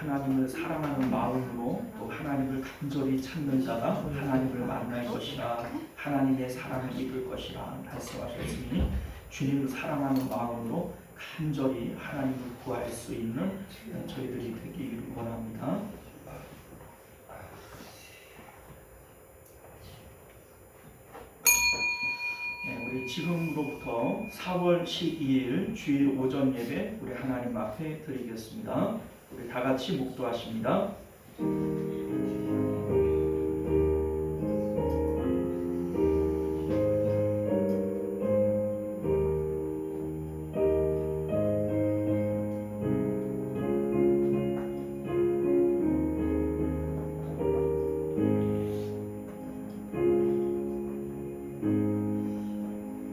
하나님을 사랑하는 마음으로 또 하나님을 간절히 찾는 자가 하나님을 만날 것이라, 하나님의 사랑을 입을 것이라 말씀하셨으니 주님을 사랑하는 마음으로 간절히 하나님을 구할 수 있는 저희들이 되기를 원합니다. 우리 지금으로부터 4월 12일 주일 오전 예배 우리 하나님 앞에 드리겠습니다. 우리 다 같이 묵도하십니다.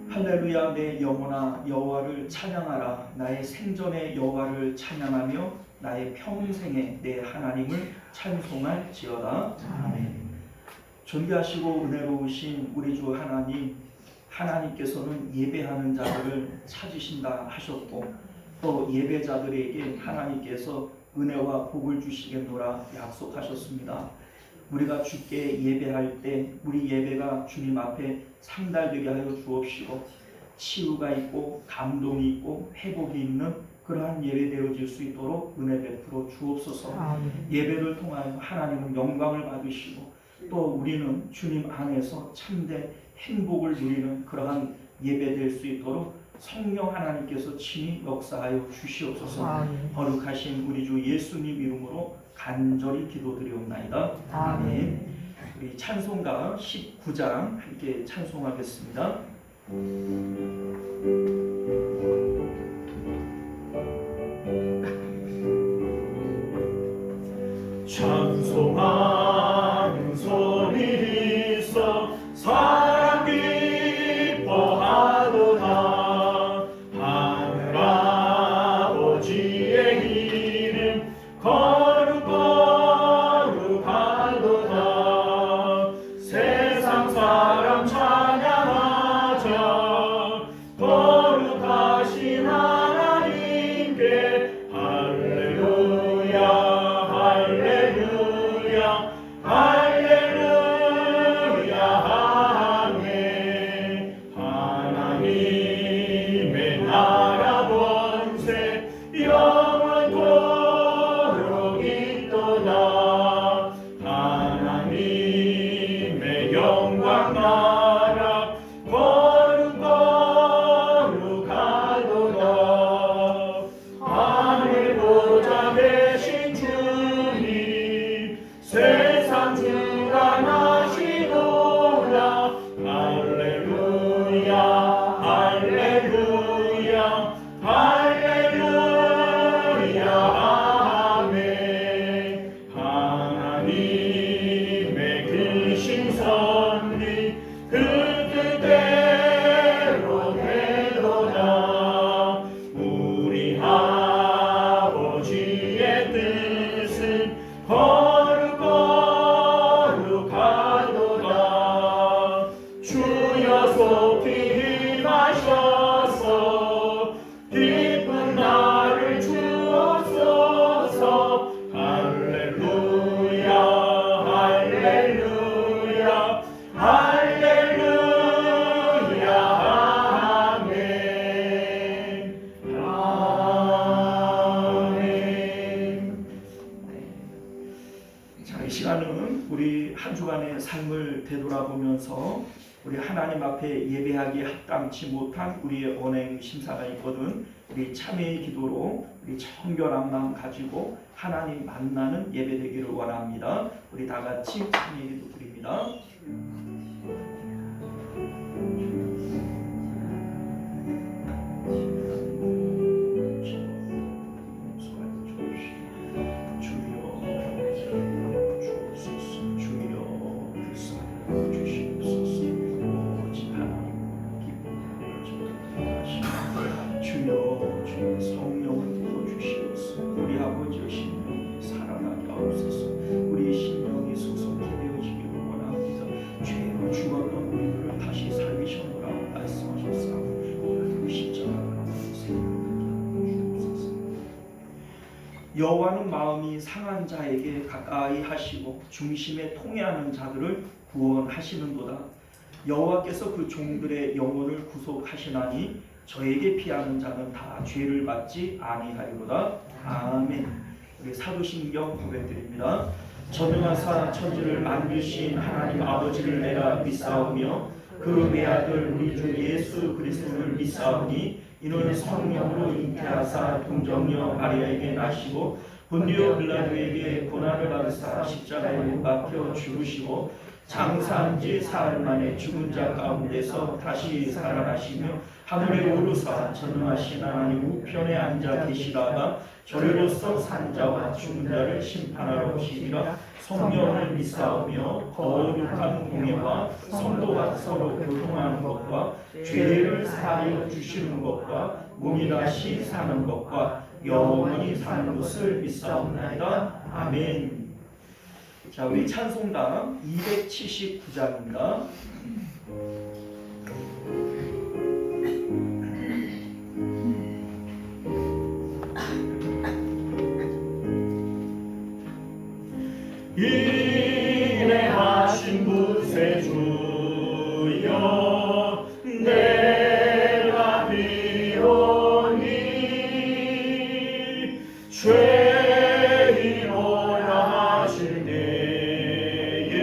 할렐루야, 내 영혼아 여호와를 찬양하라. 나의 생전에 여호와를 찬양하며 나의 평생에 내 하나님을 찬송할지어다. 아멘. 존귀하시고 은혜로우신 우리 주 하나님, 하나님께서는 예배하는 자들을 찾으신다 하셨고 또 예배자들에게 하나님께서 은혜와 복을 주시겠노라 약속하셨습니다. 우리가 주께 예배할 때 우리 예배가 주님 앞에 상달되게 하여 주옵시고 치유가 있고 감동이 있고 회복이 있는 그러한 예배 되어질 수 있도록 은혜 베풀어 주옵소서. 예배를 통하여 하나님은 영광을 받으시고 또 우리는 주님 안에서 참된 행복을 누리는 그러한 예배 될 수 있도록 성령 하나님께서 친히 역사하여 주시옵소서. 거룩하신 우리 주 예수님 이름으로 간절히 기도드리옵나이다. 아멘. 우리 찬송가 19장 함께 찬송하겠습니다. 찬송하는 소리 있어 사랑 기뻐하도다. 하늘 아버지의 이름 거룩하도다. 세상 사람 찬양하자. 거룩하신 하나님께 할렐루야 할렐루야 할렐루야 아멘. 하나님의 나라 번세 영원토록 있도다. 하나님의 영광 나라 거룩하도다. 하늘 보좌 계신 주님 세상 주관하시도다. 할렐루야 할렐루야 할렐루야 아멘. 하나님의 크신 섭리 그 뜻대로 되도다. 우리 아버지의 뜻은 거룩하도다. 주여 속히 임하셔서 기쁜 날을 주옵소서. 할렐루야 할렐루야 할렐루야 아멘. 아멘. 자, 이 시간은 우리 한 주간의 삶을 되돌아보면서 우리 하나님 앞에 예배하기에 합당치 못한 우리의 언행 심사가 있거든. 우리 참회의 기도로 우리 정결한 마음 가지고 하나님 만나는 예배 되기를 원합니다. 우리 다 같이 참회의 기도 드립니다. 성령을 부어주시옵소서. 우리 아버지의 심령이 살아나게 하옵소서. 우리 심령이 소속히 되어지기를 원합니다. 죄로 죽었던 우리를 다시 살리셨노라 말씀하셨사오니 그 십자가를 세우옵소서. 여호와는 마음이 상한 자에게 가까이 하시고 중심에 통해하는 자들을 구원하시는도다. 여호와께서 그 종들의 영혼을 구속하시나니 저에게 피하는 자는 다 죄를 받지 아니하리로다. 아멘. 우리 사도신경 고백드립니다. 전능하사 천지를 만드신 하나님 아버지를 내가 믿사오며 그 외아들 우리 주 예수 그리스도를 믿사오니 이는 성령으로 잉태하사 동정녀 마리아에게 나시고 본디오 빌라도에게 고난을 받으사 십자가에 못 박혀 죽으시고 장사한 지 사흘 만에 죽은 자 가운데서 다시 살아나시며 하늘에 오르사 전능하신 하나님 우편에 앉아 계시다가 저리로서 산 자와 죽은 자를 심판하러 오시리라. 성령을 믿사오며 거룩한 공예와 성도가 서로 교통하는 것과 죄를 사하여 주시는 것과 몸이 다시 사는 것과 영원히 사는 것을 믿사옵나이다. 아멘. 자, 우리 찬송가 279장입니다. 인내하신 구세주여 내가 비오니 죄인오라 하실 때에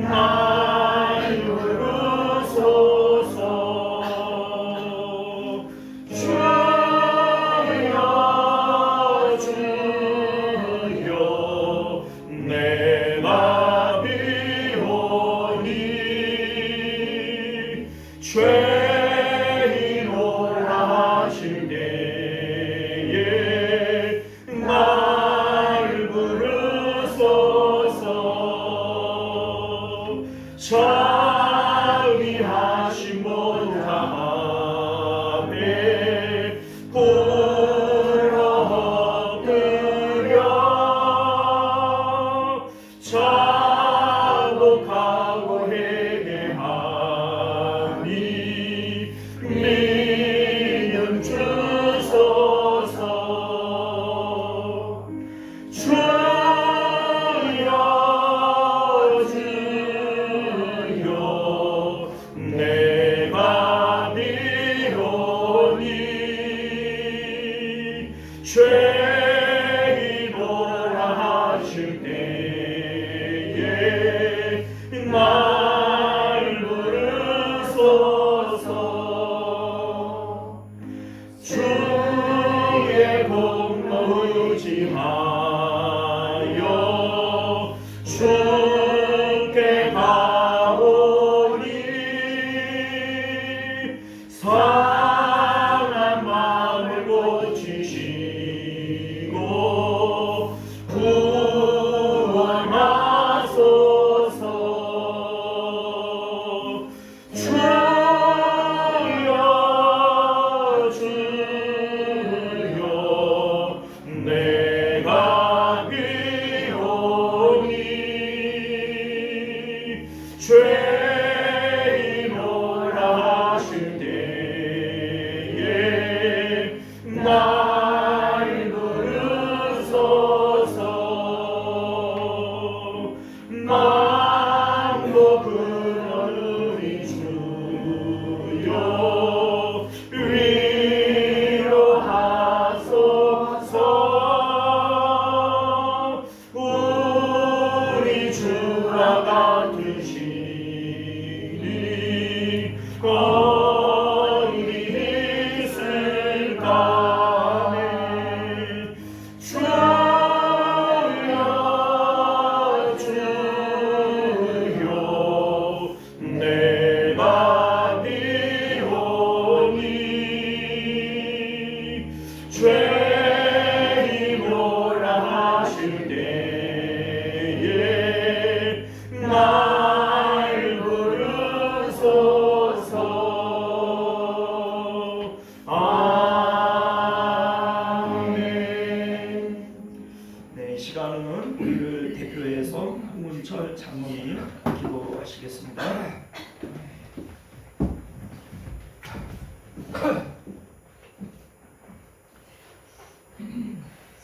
날 부르소서. 주여 주여 내가 비오니 죄인오라 하실 때에 날 부르소서. 자비하신 못함에 꿇어 엎드려 자복하고 회개하니 믿음 주소서. 주여 주여 내가 비오니 죄인오라 하실 때에 날 부르소서. 주의 공로 의지하여 주께 가오니 상한 마음을 고치시고 구원하소서. 주여 주여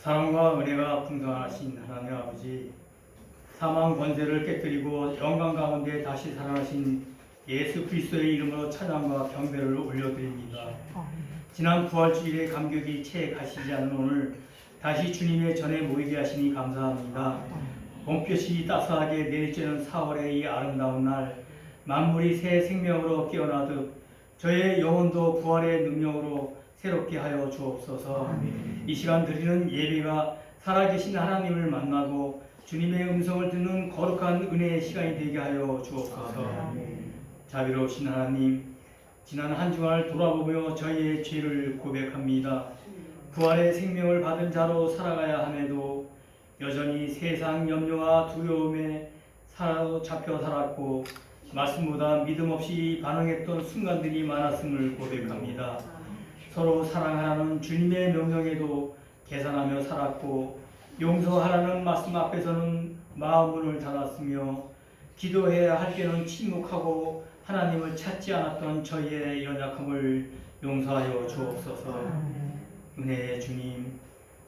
사랑과 은혜가 풍성하신 하나님 아버지, 사망 권세를 깨뜨리고 영광 가운데 다시 살아나신 예수 그리스도의 이름으로 찬양과 경배를 올려드립니다. 지난 부활주일의 감격이 채 가시지 않은 오늘 다시 주님의 전에 모이게 하시니 감사합니다. 봄볕이 따스하게 내리쬐는 4월의 이 아름다운 날, 만물이 새 생명으로 깨어나듯 저의 영혼도 부활의 능력으로 새롭게 하여 주옵소서. 이 시간 드리는 예배가 살아계신 하나님을 만나고 주님의 음성을 듣는 거룩한 은혜의 시간이 되게 하여 주옵소서. 자비로우신 하나님, 지난 한 주간을 돌아보며 저희의 죄를 고백합니다. 부활의 생명을 받은 자로 살아가야 함에도 여전히 세상 염려와 두려움에 사로잡혀 살았고 말씀보다 믿음 없이 반응했던 순간들이 많았음을 고백합니다. 서로 사랑하라는 주님의 명령에도 계산하며 살았고 용서하라는 말씀 앞에서는 마음문을 닫았으며 기도해야 할 때는 침묵하고 하나님을 찾지 않았던 저희의 연약함을 용서하여 주옵소서. 은혜의 주님,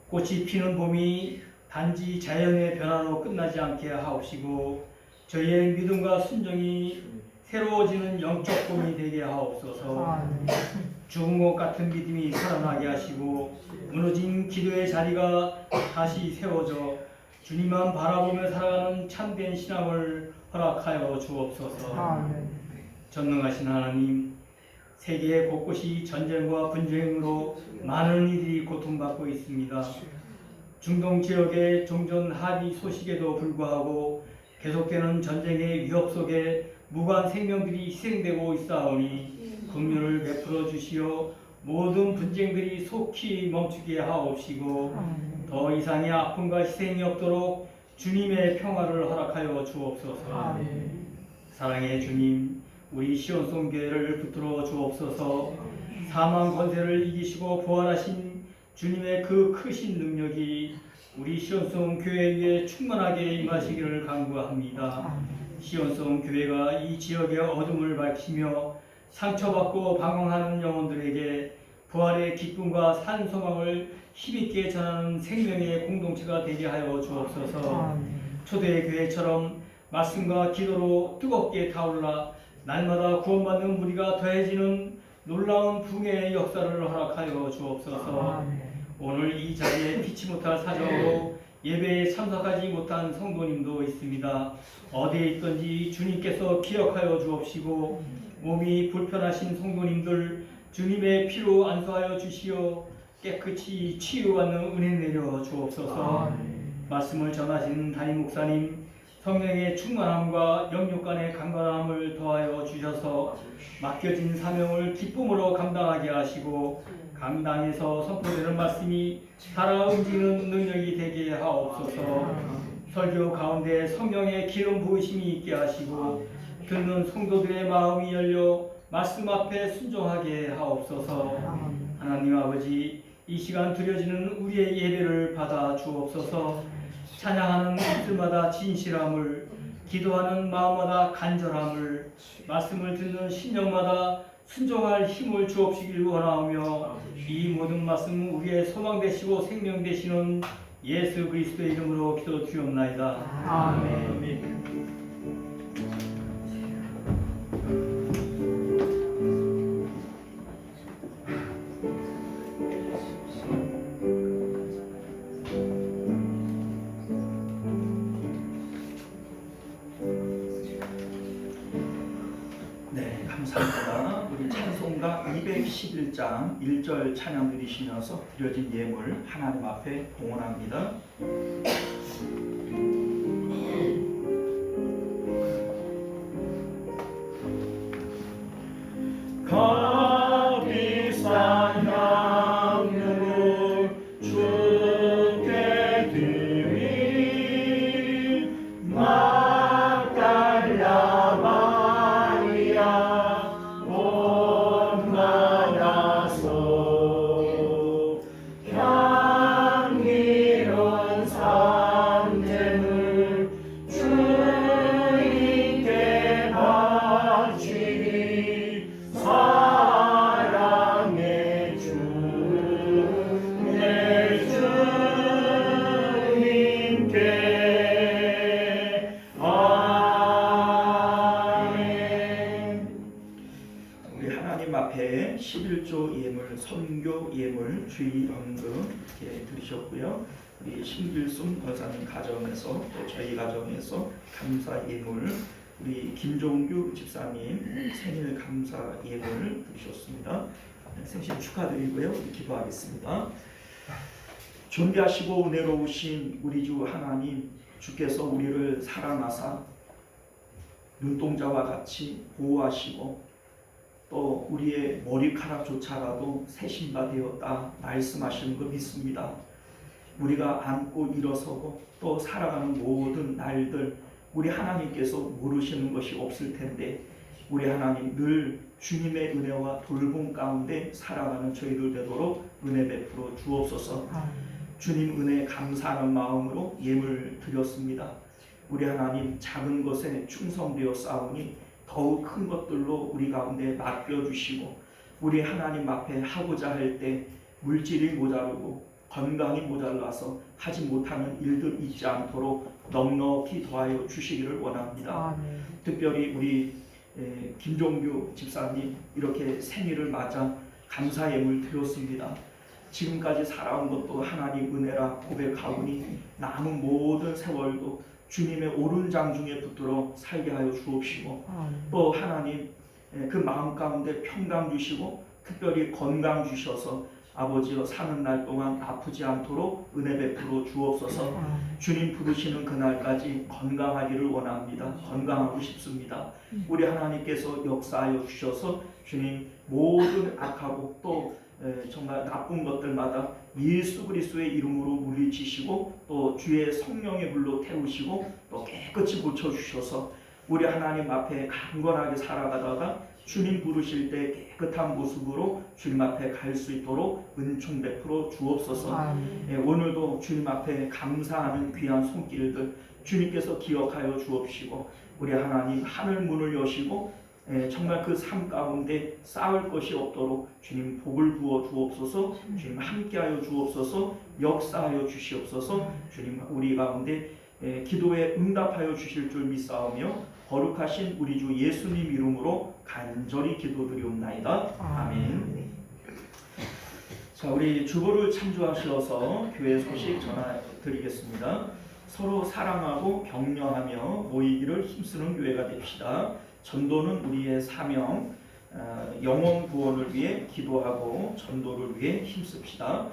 꽃이 피는 봄이 단지 자연의 변화로 끝나지 않게 하옵시고 저희의 믿음과 순종이 새로워지는 영적 봄이 되게 하옵소서. 죽은 것 같은 믿음이 살아나게 하시고 무너진 기도의 자리가 다시 세워져 주님만 바라보며 살아가는 참된 신앙을 허락하여 주옵소서. 전능하신 하나님, 세계 곳곳이 전쟁과 분쟁으로 많은 이들이 고통받고 있습니다. 중동 지역의 종전 합의 소식에도 불구하고 계속되는 전쟁의 위협 속에 무관 생명들이 희생되고 있사오니 긍휼을 베풀어 주시어 모든 분쟁들이 속히 멈추게 하옵시고 더 이상의 아픔과 희생이 없도록 주님의 평화를 허락하여 주옵소서. 사랑의 주님, 우리 시온송 교회를 붙들어 주옵소서. 사망 권세를 이기시고 부활하신 주님의 그 크신 능력이 우리 시온송 교회 위에 충만하게 임하시기를 간구합니다. 시온송 교회가 이 지역의 어둠을 밝히며 상처받고 방황하는 영혼들에게 부활의 기쁨과 산 소망을 힘있게 전하는 생명의 공동체가 되게 하여 주옵소서. 초대 교회처럼 말씀과 기도로 뜨겁게 타올라 날마다 구원받는 무리가 더해지는 놀라운 붕의 역사를 허락하여 주옵소서. 오늘 이 자리에 피치 못할 사정으로 예배에 참석하지 못한 성도님도 있습니다. 어디에 있든지 주님께서 기억하여 주옵시고 몸이 불편하신 성도님들 주님의 피로 안수하여 주시어 깨끗이 치유받는 은혜 내려 주옵소서. 말씀을 전하시는 담임 목사님 성령의 충만함과 영육 간의 강건함을 더하여 주셔서 맡겨진 사명을 기쁨으로 감당하게 하시고 강당에서 선포되는 말씀이 살아 움직이는 능력이 되게 하옵소서. 설교 가운데 성령의 기름 부으심이 있게 하시고 듣는 성도들의 마음이 열려 말씀 앞에 순종하게 하옵소서. 하나님 아버지, 이 시간 드려지는 우리의 예배를 받아 주옵소서. 찬양하는 입술마다 진실함을, 기도하는 마음마다 간절함을, 말씀을 듣는 심령마다 순종할 힘을 주옵시길 원하오며 이 모든 말씀 우리의 소망 되시고 생명 되시는 예수 그리스도의 이름으로 기도드리옵나이다. 아멘. 네, 감사합니다. 우리 찬송가 211장 1절 찬양 드리시면서 드려진 예물 하나님 앞에 봉헌합니다. 값비싼 향유를 주께 드리 막달라 마리아 온 나라서 향기로운 산재물 선교 예물 주일헌금 이렇게 드리셨고요. 우리 신길순 권사님 가정에서 또 저희 가정에서 감사 예물, 우리 김종규 집사님 생일 감사 예물 드리셨습니다. 생신 축하드리고요. 우리 기도하겠습니다. 존귀하시고 은혜로우신 우리 주 하나님, 주께서 우리를 사랑하사 눈동자와 같이 보호하시고 또 우리의 머리카락조차라도 새신바 되었다 말씀하시는 거 믿습니다. 우리가 앉고 일어서고 또 살아가는 모든 날들 우리 하나님께서 모르시는 것이 없을 텐데 우리 하나님 늘 주님의 은혜와 돌봄 가운데 살아가는 저희들 되도록 은혜 베풀어 주옵소서. 주님 은혜 감사하는 마음으로 예물 드렸습니다. 우리 하나님 작은 것에 충성되어 싸우니 더욱 큰 것들로 우리 가운데 맡겨주시고 우리 하나님 앞에 하고자 할 때 물질이 모자르고 건강이 모자라서 하지 못하는 일들 있지 않도록 넉넉히 더하여 주시기를 원합니다. 특별히 우리 김종규 집사님 이렇게 생일을 맞아 감사 예물 드렸습니다. 지금까지 살아온 것도 하나님 은혜라 고백하오니 남은 모든 세월도 주님의 오른장 중에 붙들어 살게 하여 주옵시고 또 하나님 그 마음 가운데 평강 주시고 특별히 건강 주셔서 아버지여 사는 날 동안 아프지 않도록 은혜 베풀어 주옵소서. 주님 부르시는 그날까지 건강하기를 원합니다. 건강하고 싶습니다. 우리 하나님께서 역사하여 주셔서 주님 모든 악하고 또 정말 나쁜 것들마다 예수 그리스도의 이름으로 물리치시고 또 주의 성령의 불로 태우시고 또 깨끗이 고쳐주셔서 우리 하나님 앞에 강건하게 살아가다가 주님 부르실 때 깨끗한 모습으로 주님 앞에 갈 수 있도록 은총 베풀어 주옵소서. 오늘도 주님 앞에 감사하는 귀한 손길들 주님께서 기억하여 주옵시고 우리 하나님 하늘 문을 여시고 정말 그 삶 가운데 쌓을 것이 없도록 주님 복을 부어 주옵소서. 주님 함께하여 주옵소서. 역사하여 주시옵소서. 주님 우리 가운데 기도에 응답하여 주실 줄 믿사오며 거룩하신 우리 주 예수님 이름으로 간절히 기도드리옵나이다. 아멘. 자, 우리 주보를 참조하셔서 교회 소식 전해드리겠습니다. 서로 사랑하고 격려하며 모이기를 힘쓰는 교회가 됩시다. 전도는 우리의 사명, 영혼 구원을 위해 기도하고 전도를 위해 힘씁시다.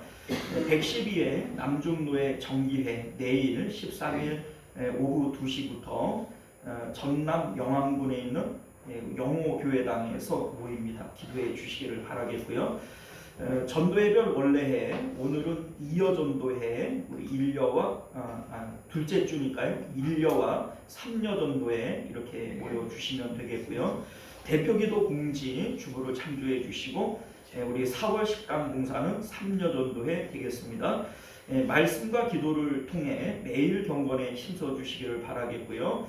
112회 남중노회 정기회 내일 13일 오후 2시부터 전남 영암군에 있는 영호교회당에서 모입니다. 기도해 주시기를 바라겠고요. 전도회별 원래해 오늘은 이여전도회 우리 일여와 둘째 주니까요. 일여와 삼여전도회 이렇게 모여주시면 되겠고요. 대표기도 공지 주보를 참조해 주시고 우리 4월 식당 봉사는 삼여전도회 되겠습니다. 말씀과 기도를 통해 매일 경건에 힘써 주시기를 바라겠고요.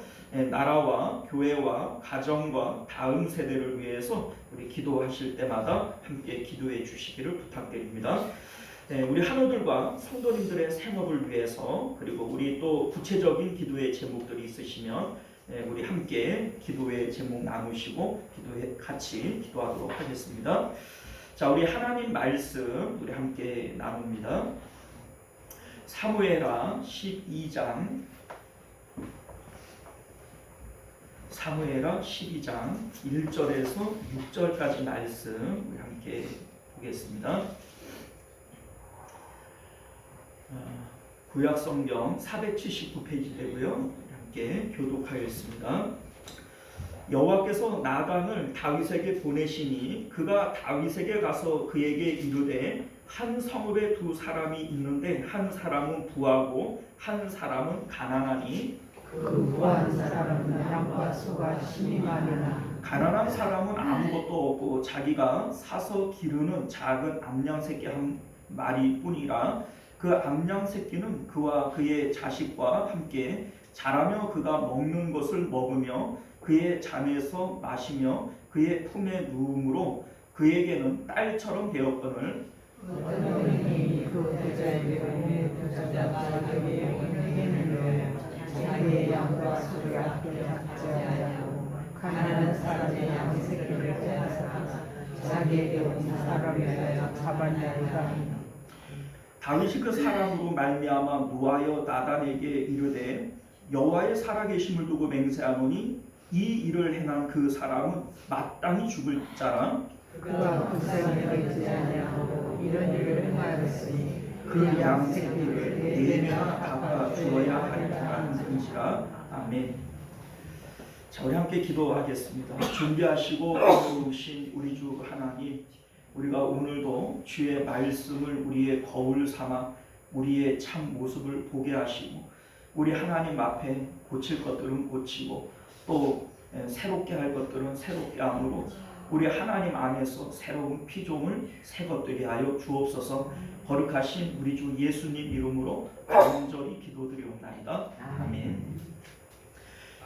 나라와 교회와 가정과 다음 세대를 위해서 우리 기도하실 때마다 함께 기도해 주시기를 부탁드립니다. 우리 한우들과 성도님들의 생업을 위해서 그리고 우리 또 구체적인 기도의 제목들이 있으시면 우리 함께 기도의 제목 나누시고 같이 기도하도록 하겠습니다. 자, 우리 하나님 말씀 우리 함께 나눕니다. 사무엘하 12장 1절에서 6절까지 말씀 우리 함께 보겠습니다. 구약성경 479페이지 되고요. 함께 교독하겠습니다. 여호와께서 나단을 다윗에게 보내시니 그가 다윗에게 가서 그에게 이르되 한 성읍에 두 사람이 있는데 한 사람은 부하고 한 사람은 가난하니 그 부한 사람은 양과 소가 심히 많으나 가난한 사람은 아무것도 없고 자기가 사서 기르는 작은 암양 새끼 한 마리뿐이라 그 암양 새끼는 그와 그의 자식과 함께 자라며 그가 먹는 것을 먹으며 그의 잔에서 마시며 그의 품에 누움으로 그에게는 딸처럼 되었거늘 어떤 어린이 그 부자에게 부자가 그에게 행하는 자기의 양과 소를 아껴 잡지 아니하고 가난한 사람의 양 새끼를 빼앗아 자기에게 온 사람에 대하여 잡았나이다. 다윗이 그 사람으로 말미암아 노하여 나단에게 이르되 여호와의 살아계심을 두고 맹세하노니 이 일을 행한 그 사람은 마땅히 죽을 자라. 그가 불쌍히 여기지 아니하고 이런 일을 행하였으니 그 양새끼를 내내나 갚아 주어야 하리라는 것이라. 아멘. 자, 우리 함께 기도하겠습니다. 준비하시고 오신 우리 주 하나님, 우리가 오늘도 주의 말씀을 우리의 거울 삼아 우리의 참 모습을 보게 하시고 우리 하나님 앞에 고칠 것들은 고치고 또 새롭게 할 것들은 새롭게 함으로 우리 하나님 안에서 새로운 피조물 새 것되게 하여 주옵소서. 거룩하신 우리 주 예수님 이름으로 간절히 기도드리옵나이다. 아멘.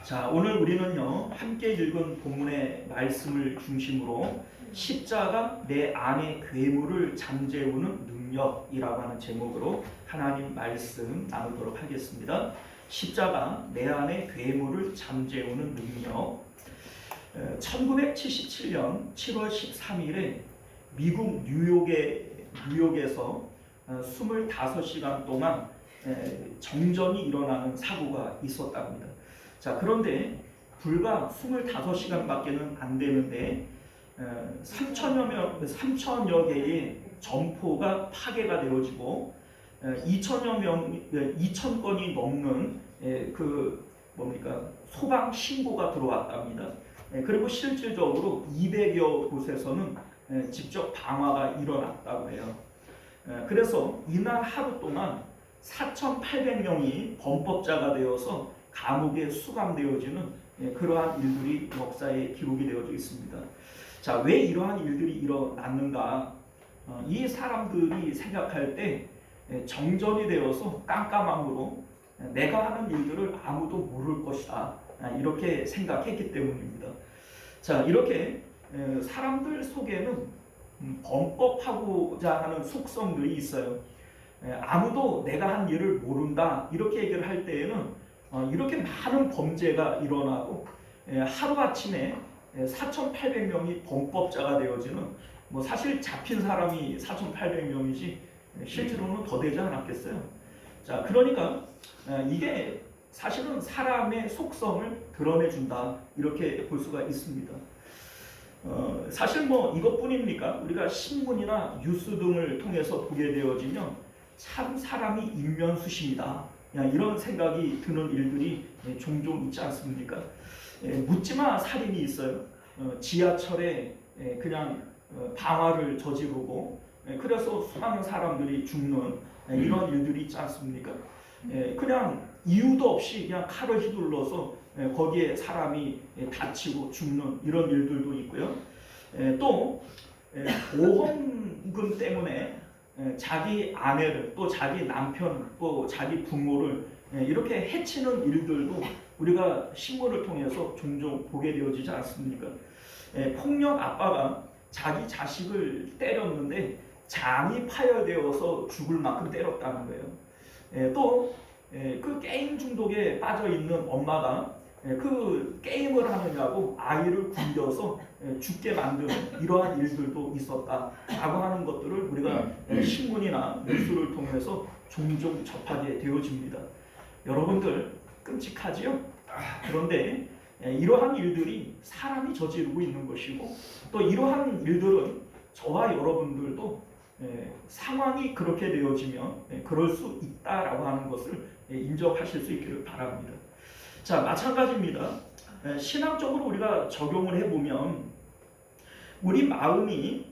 자, 오늘 우리는요 함께 읽은 본문의 말씀을 중심으로 십자가 내 안의 괴물을 잠재우는 능력이라고 하는 제목으로 하나님 말씀 나누도록 하겠습니다. 십자가 내 안의 괴물을 잠재우는 능력. 1977년 7월 13일에 미국 뉴욕에서 25시간 동안 정전이 일어나는 사고가 있었답니다. 자, 그런데 불과 25시간밖에는 안 되는데 3천여 개의 점포가 파괴가 되어지고 2천 건이 넘는 소방 신고가 들어왔답니다. 그리고 실질적으로 200여 곳에서는 직접 방화가 일어났다고 해요. 그래서 이날 하루 동안 4,800명이 범법자가 되어서 감옥에 수감되어지는 그러한 일들이 역사에 기록이 되어져 있습니다. 자, 왜 이러한 일들이 일어났는가? 이 사람들이 생각할 때 정전이 되어서 깜깜함으로 내가 하는 일들을 아무도 모를 것이다, 이렇게 생각했기 때문입니다. 자, 이렇게 사람들 속에는 범법하고자 하는 속성들이 있어요. 아무도 내가 한 일을 모른다 이렇게 얘기를 할 때에는 이렇게 많은 범죄가 일어나고 하루아침에 4,800명이 범법자가 되어지는, 사실 잡힌 사람이 4,800명이지 실제로는 더 되지 않았겠어요. 자, 그러니까 이게 사실은 사람의 속성을 드러내준다 이렇게 볼 수가 있습니다. 사실 이것뿐입니까? 우리가 신문이나 뉴스 등을 통해서 보게 되어지면 참 사람이 인면수심이다, 이런 생각이 드는 일들이 종종 있지 않습니까? 묻지마 살인이 있어요. 지하철에 그냥 방화를 저지르고 그래서 수많은 사람들이 죽는 이런 일들이 있지 않습니까? 그냥 이유도 없이 그냥 칼을 휘둘러서 거기에 사람이 다치고 죽는 이런 일들도 있고요. 또 보험금 때문에 자기 아내를, 또 자기 남편, 또 자기 부모를 이렇게 해치는 일들도 우리가 신문을 통해서 종종 보게 되어지지 않습니까? 폭력 아빠가 자기 자식을 때렸는데 장이 파열되어서 죽을 만큼 때렸다는 거예요. 또 그 게임 중독에 빠져 있는 엄마가 그 게임을 하느냐고 아이를 굶겨서 죽게 만드는 이러한 일들도 있었다라고 하는 것들을 우리가 신문이나 뉴스를 통해서 종종 접하게 되어집니다. 여러분들 끔찍하지요? 그런데 이러한 일들이 사람이 저지르고 있는 것이고 또 이러한 일들은 저와 여러분들도 상황이 그렇게 되어지면 그럴 수 있다라고 하는 것을 인정하실 수 있기를 바랍니다. 자, 마찬가지입니다. 신앙적으로 우리가 적용을 해보면 우리 마음이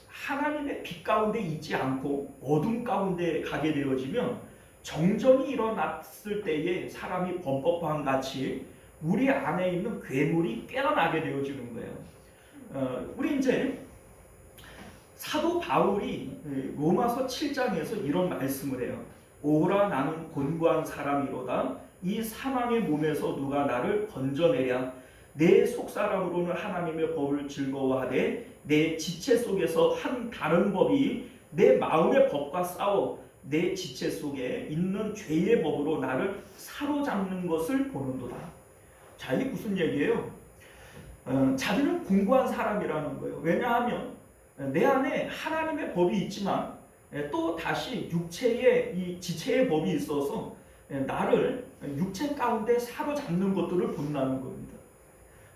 하나님의 빛 가운데 있지 않고 어둠 가운데 가게 되어지면 정전이 일어났을 때에 사람이 범법한 같이 우리 안에 있는 괴물이 깨어나게 되어지는 거예요. 우리 이제 사도 바울이 로마서 7장에서 이런 말씀을 해요. 오라 나는 곤고한 사람이로다. 이 사망의 몸에서 누가 나를 건져내랴. 내 속사람으로는 하나님의 법을 즐거워하되 내 지체 속에서 한 다른 법이 내 마음의 법과 싸워 내 지체 속에 있는 죄의 법으로 나를 사로잡는 것을 보는도다. 자, 이게 무슨 얘기예요? 자기는 공고한 사람이라는 거예요. 왜냐하면 내 안에 하나님의 법이 있지만 또 다시 육체의 이 지체의 법이 있어서 나를 육체 가운데 사로잡는 것들을 본다는 겁니다.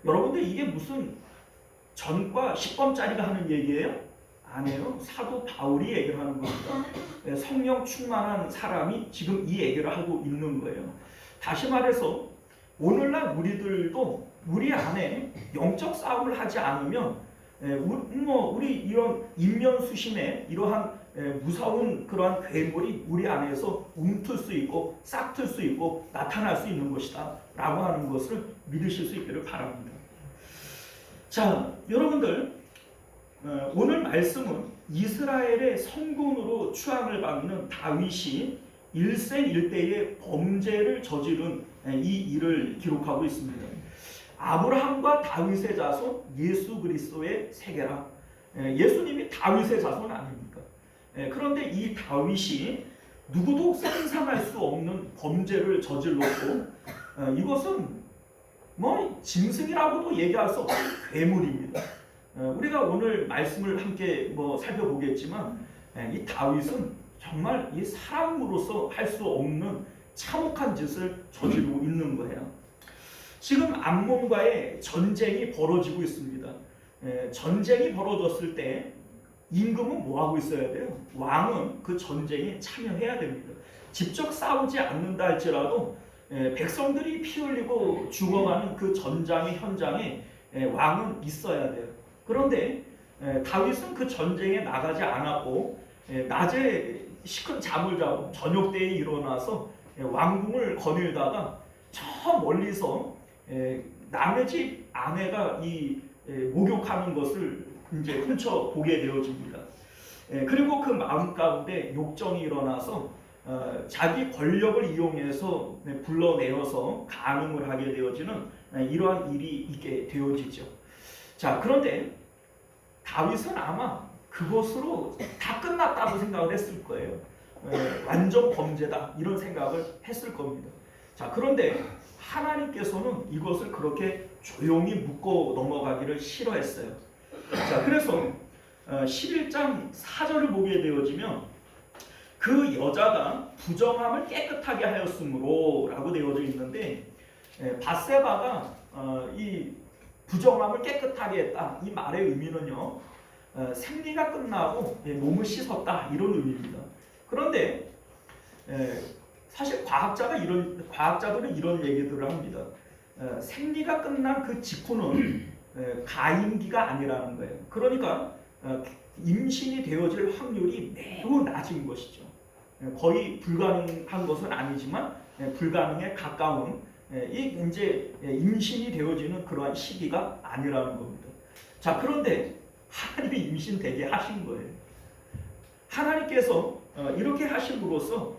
여러분들 이게 무슨 전과 10권짜리가 하는 얘기예요? 아니에요. 사도 바울이 얘기를 하는 겁니다. 성령 충만한 사람이 지금 이 얘기를 하고 있는 거예요. 다시 말해서 오늘날 우리들도 우리 안에 영적 싸움을 하지 않으면 우리 이런 인면수심의 이러한 무서운 그러한 괴물이 우리 안에서 움틀 수 있고 싹틀 수 있고 나타날 수 있는 것이다 라고 하는 것을 믿으실 수 있기를 바랍니다. 자, 여러분들 오늘 말씀은 이스라엘의 성군으로 추앙을 받는 다윗이 일생일대의 범죄를 저지른 이 일을 기록하고 있습니다. 아브라함과 다윗의 자손 예수 그리스도의 세계라. 예수님이 다윗의 자손 아닙니까? 그런데 이 다윗이 누구도 상상할 수 없는 범죄를 저질렀고 이것은 뭐 짐승이라고도 얘기할 수 없는 괴물입니다. 우리가 오늘 말씀을 함께 살펴보겠지만 이 다윗은 정말 이 사람으로서 할 수 없는 참혹한 짓을 저지르고 있는 거예요. 지금 암몬과의 전쟁이 벌어지고 있습니다. 전쟁이 벌어졌을 때 임금은 뭐 하고 있어야 돼요? 왕은 그 전쟁에 참여해야 됩니다. 직접 싸우지 않는다 할지라도 백성들이 피 흘리고 죽어가는 그 전장의 현장에 왕은 있어야 돼요. 그런데 다윗은 그 전쟁에 나가지 않았고 낮에 시큰 잠을 자고 저녁 때에 일어나서 왕궁을 거닐다가 저 멀리서 남의 집 아내가 이 목욕하는 것을 이제 훔쳐 보게 되어집니다. 그리고 그 마음 가운데 욕정이 일어나서 자기 권력을 이용해서 불러내어서 간음을 하게 되어지는 이러한 일이 있게 되어지죠. 자, 그런데 다윗은 아마 그것으로 다 끝났다고 생각을 했을 거예요. 완전 범죄다 이런 생각을 했을 겁니다. 자, 그런데 하나님께서는 이것을 그렇게 조용히 묻고 넘어가기를 싫어했어요. 자, 그래서 11장 4절을 보게 되어지면 그 여자가 부정함을 깨끗하게 하였으므로 라고 되어져 있는데 밧세바가 이 부정함을 깨끗하게 했다 이 말의 의미는요 생리가 끝나고 몸을 씻었다 이런 의미입니다. 그런데 사실 과학자들은 이런 얘기들을 합니다. 생리가 끝난 그 직후는 가임기가 아니라는 거예요. 그러니까 임신이 되어질 확률이 매우 낮은 것이죠. 거의 불가능한 것은 아니지만 불가능에 가까운 이 이제 임신이 되어지는 그러한 시기가 아니라는 겁니다. 자, 그런데 하나님이 임신되게 하신 거예요. 하나님께서 이렇게 하심으로써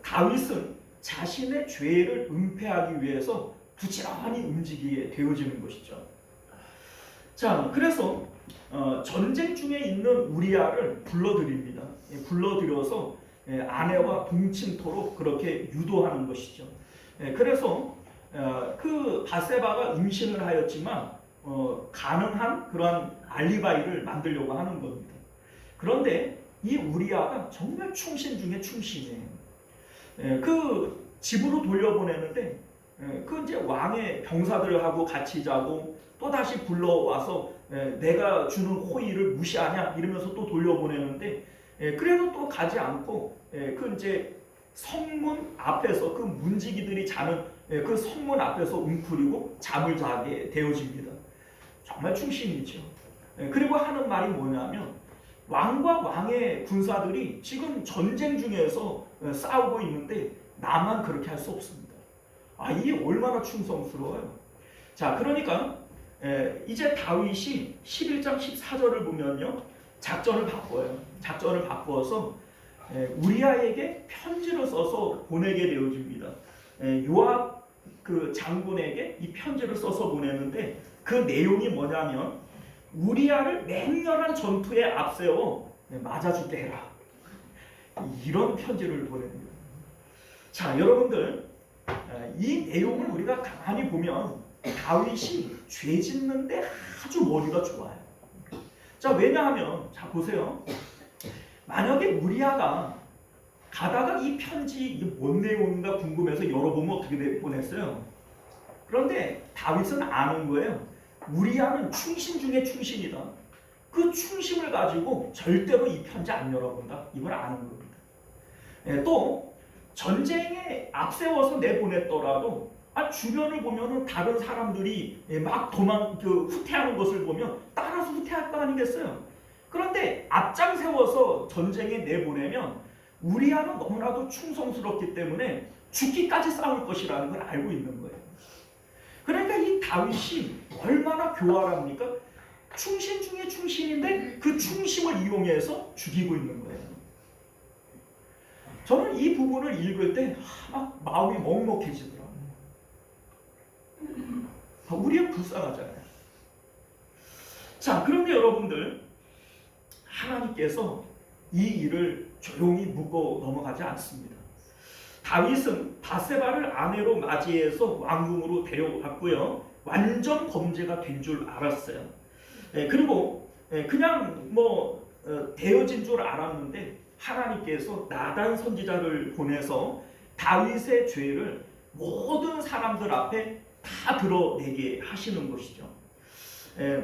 다윗은 자신의 죄를 은폐하기 위해서 부지런히 움직이게 되어지는 것이죠. 자, 그래서 전쟁 중에 있는 우리아를 불러들입니다. 불러들여서 아내와 동침토록 그렇게 유도하는 것이죠. 그래서 그 밧세바가 임신을 하였지만 가능한 그러한 알리바이를 만들려고 하는 겁니다. 그런데 이 우리아가 정말 충신 중에 충신이에요. 그 집으로 돌려보내는데 그 이제 왕의 병사들하고 같이 자고 또 다시 불러와서 내가 주는 호의를 무시하냐 이러면서 또 돌려보내는데 그래도 또 가지 않고 그 이제 성문 앞에서 그 문지기들이 자는 그 성문 앞에서 웅크리고 잠을 자게 되어집니다. 정말 충신이죠. 그리고 하는 말이 뭐냐면 왕과 왕의 군사들이 지금 전쟁 중에서 싸우고 있는데 나만 그렇게 할 수 없습니다. 아, 이게 얼마나 충성스러워요. 자, 그러니까 이제 다윗이 11장 14절을 보면요 작전을 바꿔요. 작전을 바꿔서 우리아에게 편지를 써서 보내게 되어집니다. 요압 그 장군에게 이 편지를 써서 보내는데 그 내용이 뭐냐면 우리아를 맹렬한 전투에 앞세워 맞아 죽게 해라. 이런 편지를 보냅니다. 자, 여러분들 이 내용을 우리가 가만히 보면 다윗이 죄 짓는데 아주 머리가 좋아요. 자, 왜냐하면 자 보세요. 만약에 우리아가 가다가 이 편지 이게 뭔 내용인가 궁금해서 열어보면 어떻게 될 뻔했어요. 그런데 다윗은 아는 거예요. 우리아는 충신 중에 충신이다. 그 충심을 가지고 절대로 이 편지 안 열어본다. 이걸 아는 겁니다. 또 전쟁에 앞세워서 내보냈더라도 주변을 보면은 다른 사람들이 막 후퇴하는 것을 보면 따라서 후퇴할 거 아니겠어요. 그런데 앞장 세워서 전쟁에 내보내면 우리아는 너무나도 충성스럽기 때문에 죽기까지 싸울 것이라는 걸 알고 있는 거예요. 그러니까 이 다윗이 얼마나 교활합니까? 충신 중에 충신인데 그 충심을 이용해서 죽이고 있는 거예요. 저는 이 부분을 읽을 때 막 마음이 먹먹해지더라고요. 우리는 불쌍하잖아요. 자, 그런데 여러분들, 하나님께서 이 일을 조용히 묻고 넘어가지 않습니다. 다윗은 바세바를 아내로 맞이해서 왕궁으로 데려갔고요. 완전 범죄가 된 줄 알았어요. 그리고 그냥 되어진 줄 알았는데 하나님께서 나단 선지자를 보내서 다윗의 죄를 모든 사람들 앞에 다 드러내게 하시는 것이죠.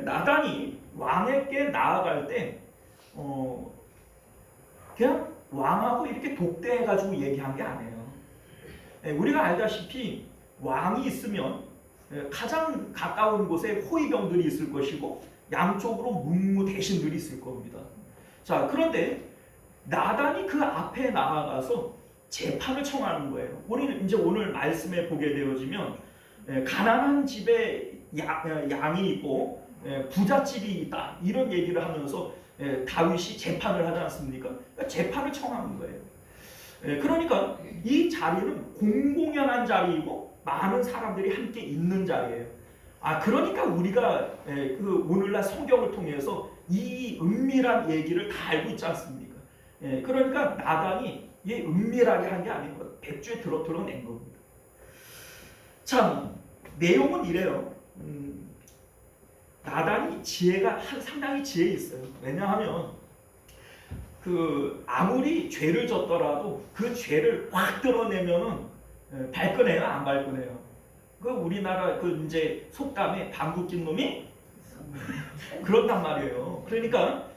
나단이 왕에게 나아갈 때 그냥 왕하고 이렇게 독대해가지고 얘기한 게 아니에요. 우리가 알다시피 왕이 있으면 가장 가까운 곳에 호위병들이 있을 것이고 양쪽으로 문무 대신들이 있을 겁니다. 자, 그런데 나단이 그 앞에 나아가서 재판을 청하는 거예요. 우리는 이제 오늘 말씀에 보게 되어지면 가난한 집에 양이 있고 부잣집이 있다 이런 얘기를 하면서 다윗이 재판을 하지 않습니까? 그러니까 재판을 청하는 거예요. 그러니까 이 자리는 공공연한 자리이고 많은 사람들이 함께 있는 자리예요. 그러니까 우리가 오늘날 성경을 통해서 이 은밀한 얘기를 다 알고 있지 않습니까? 그러니까 나단이 은밀하게 한 게 아니고 백주에 드러낸 겁니다. 참, 내용은 이래요. 나단이 상당히 지혜 있어요. 왜냐하면 아무리 죄를 졌더라도 그 죄를 확 드러내면은 발끈해요, 안 발끈해요? 우리나라 이제 속담에 방귀 낀 놈이 그렇단 말이에요. 그러니까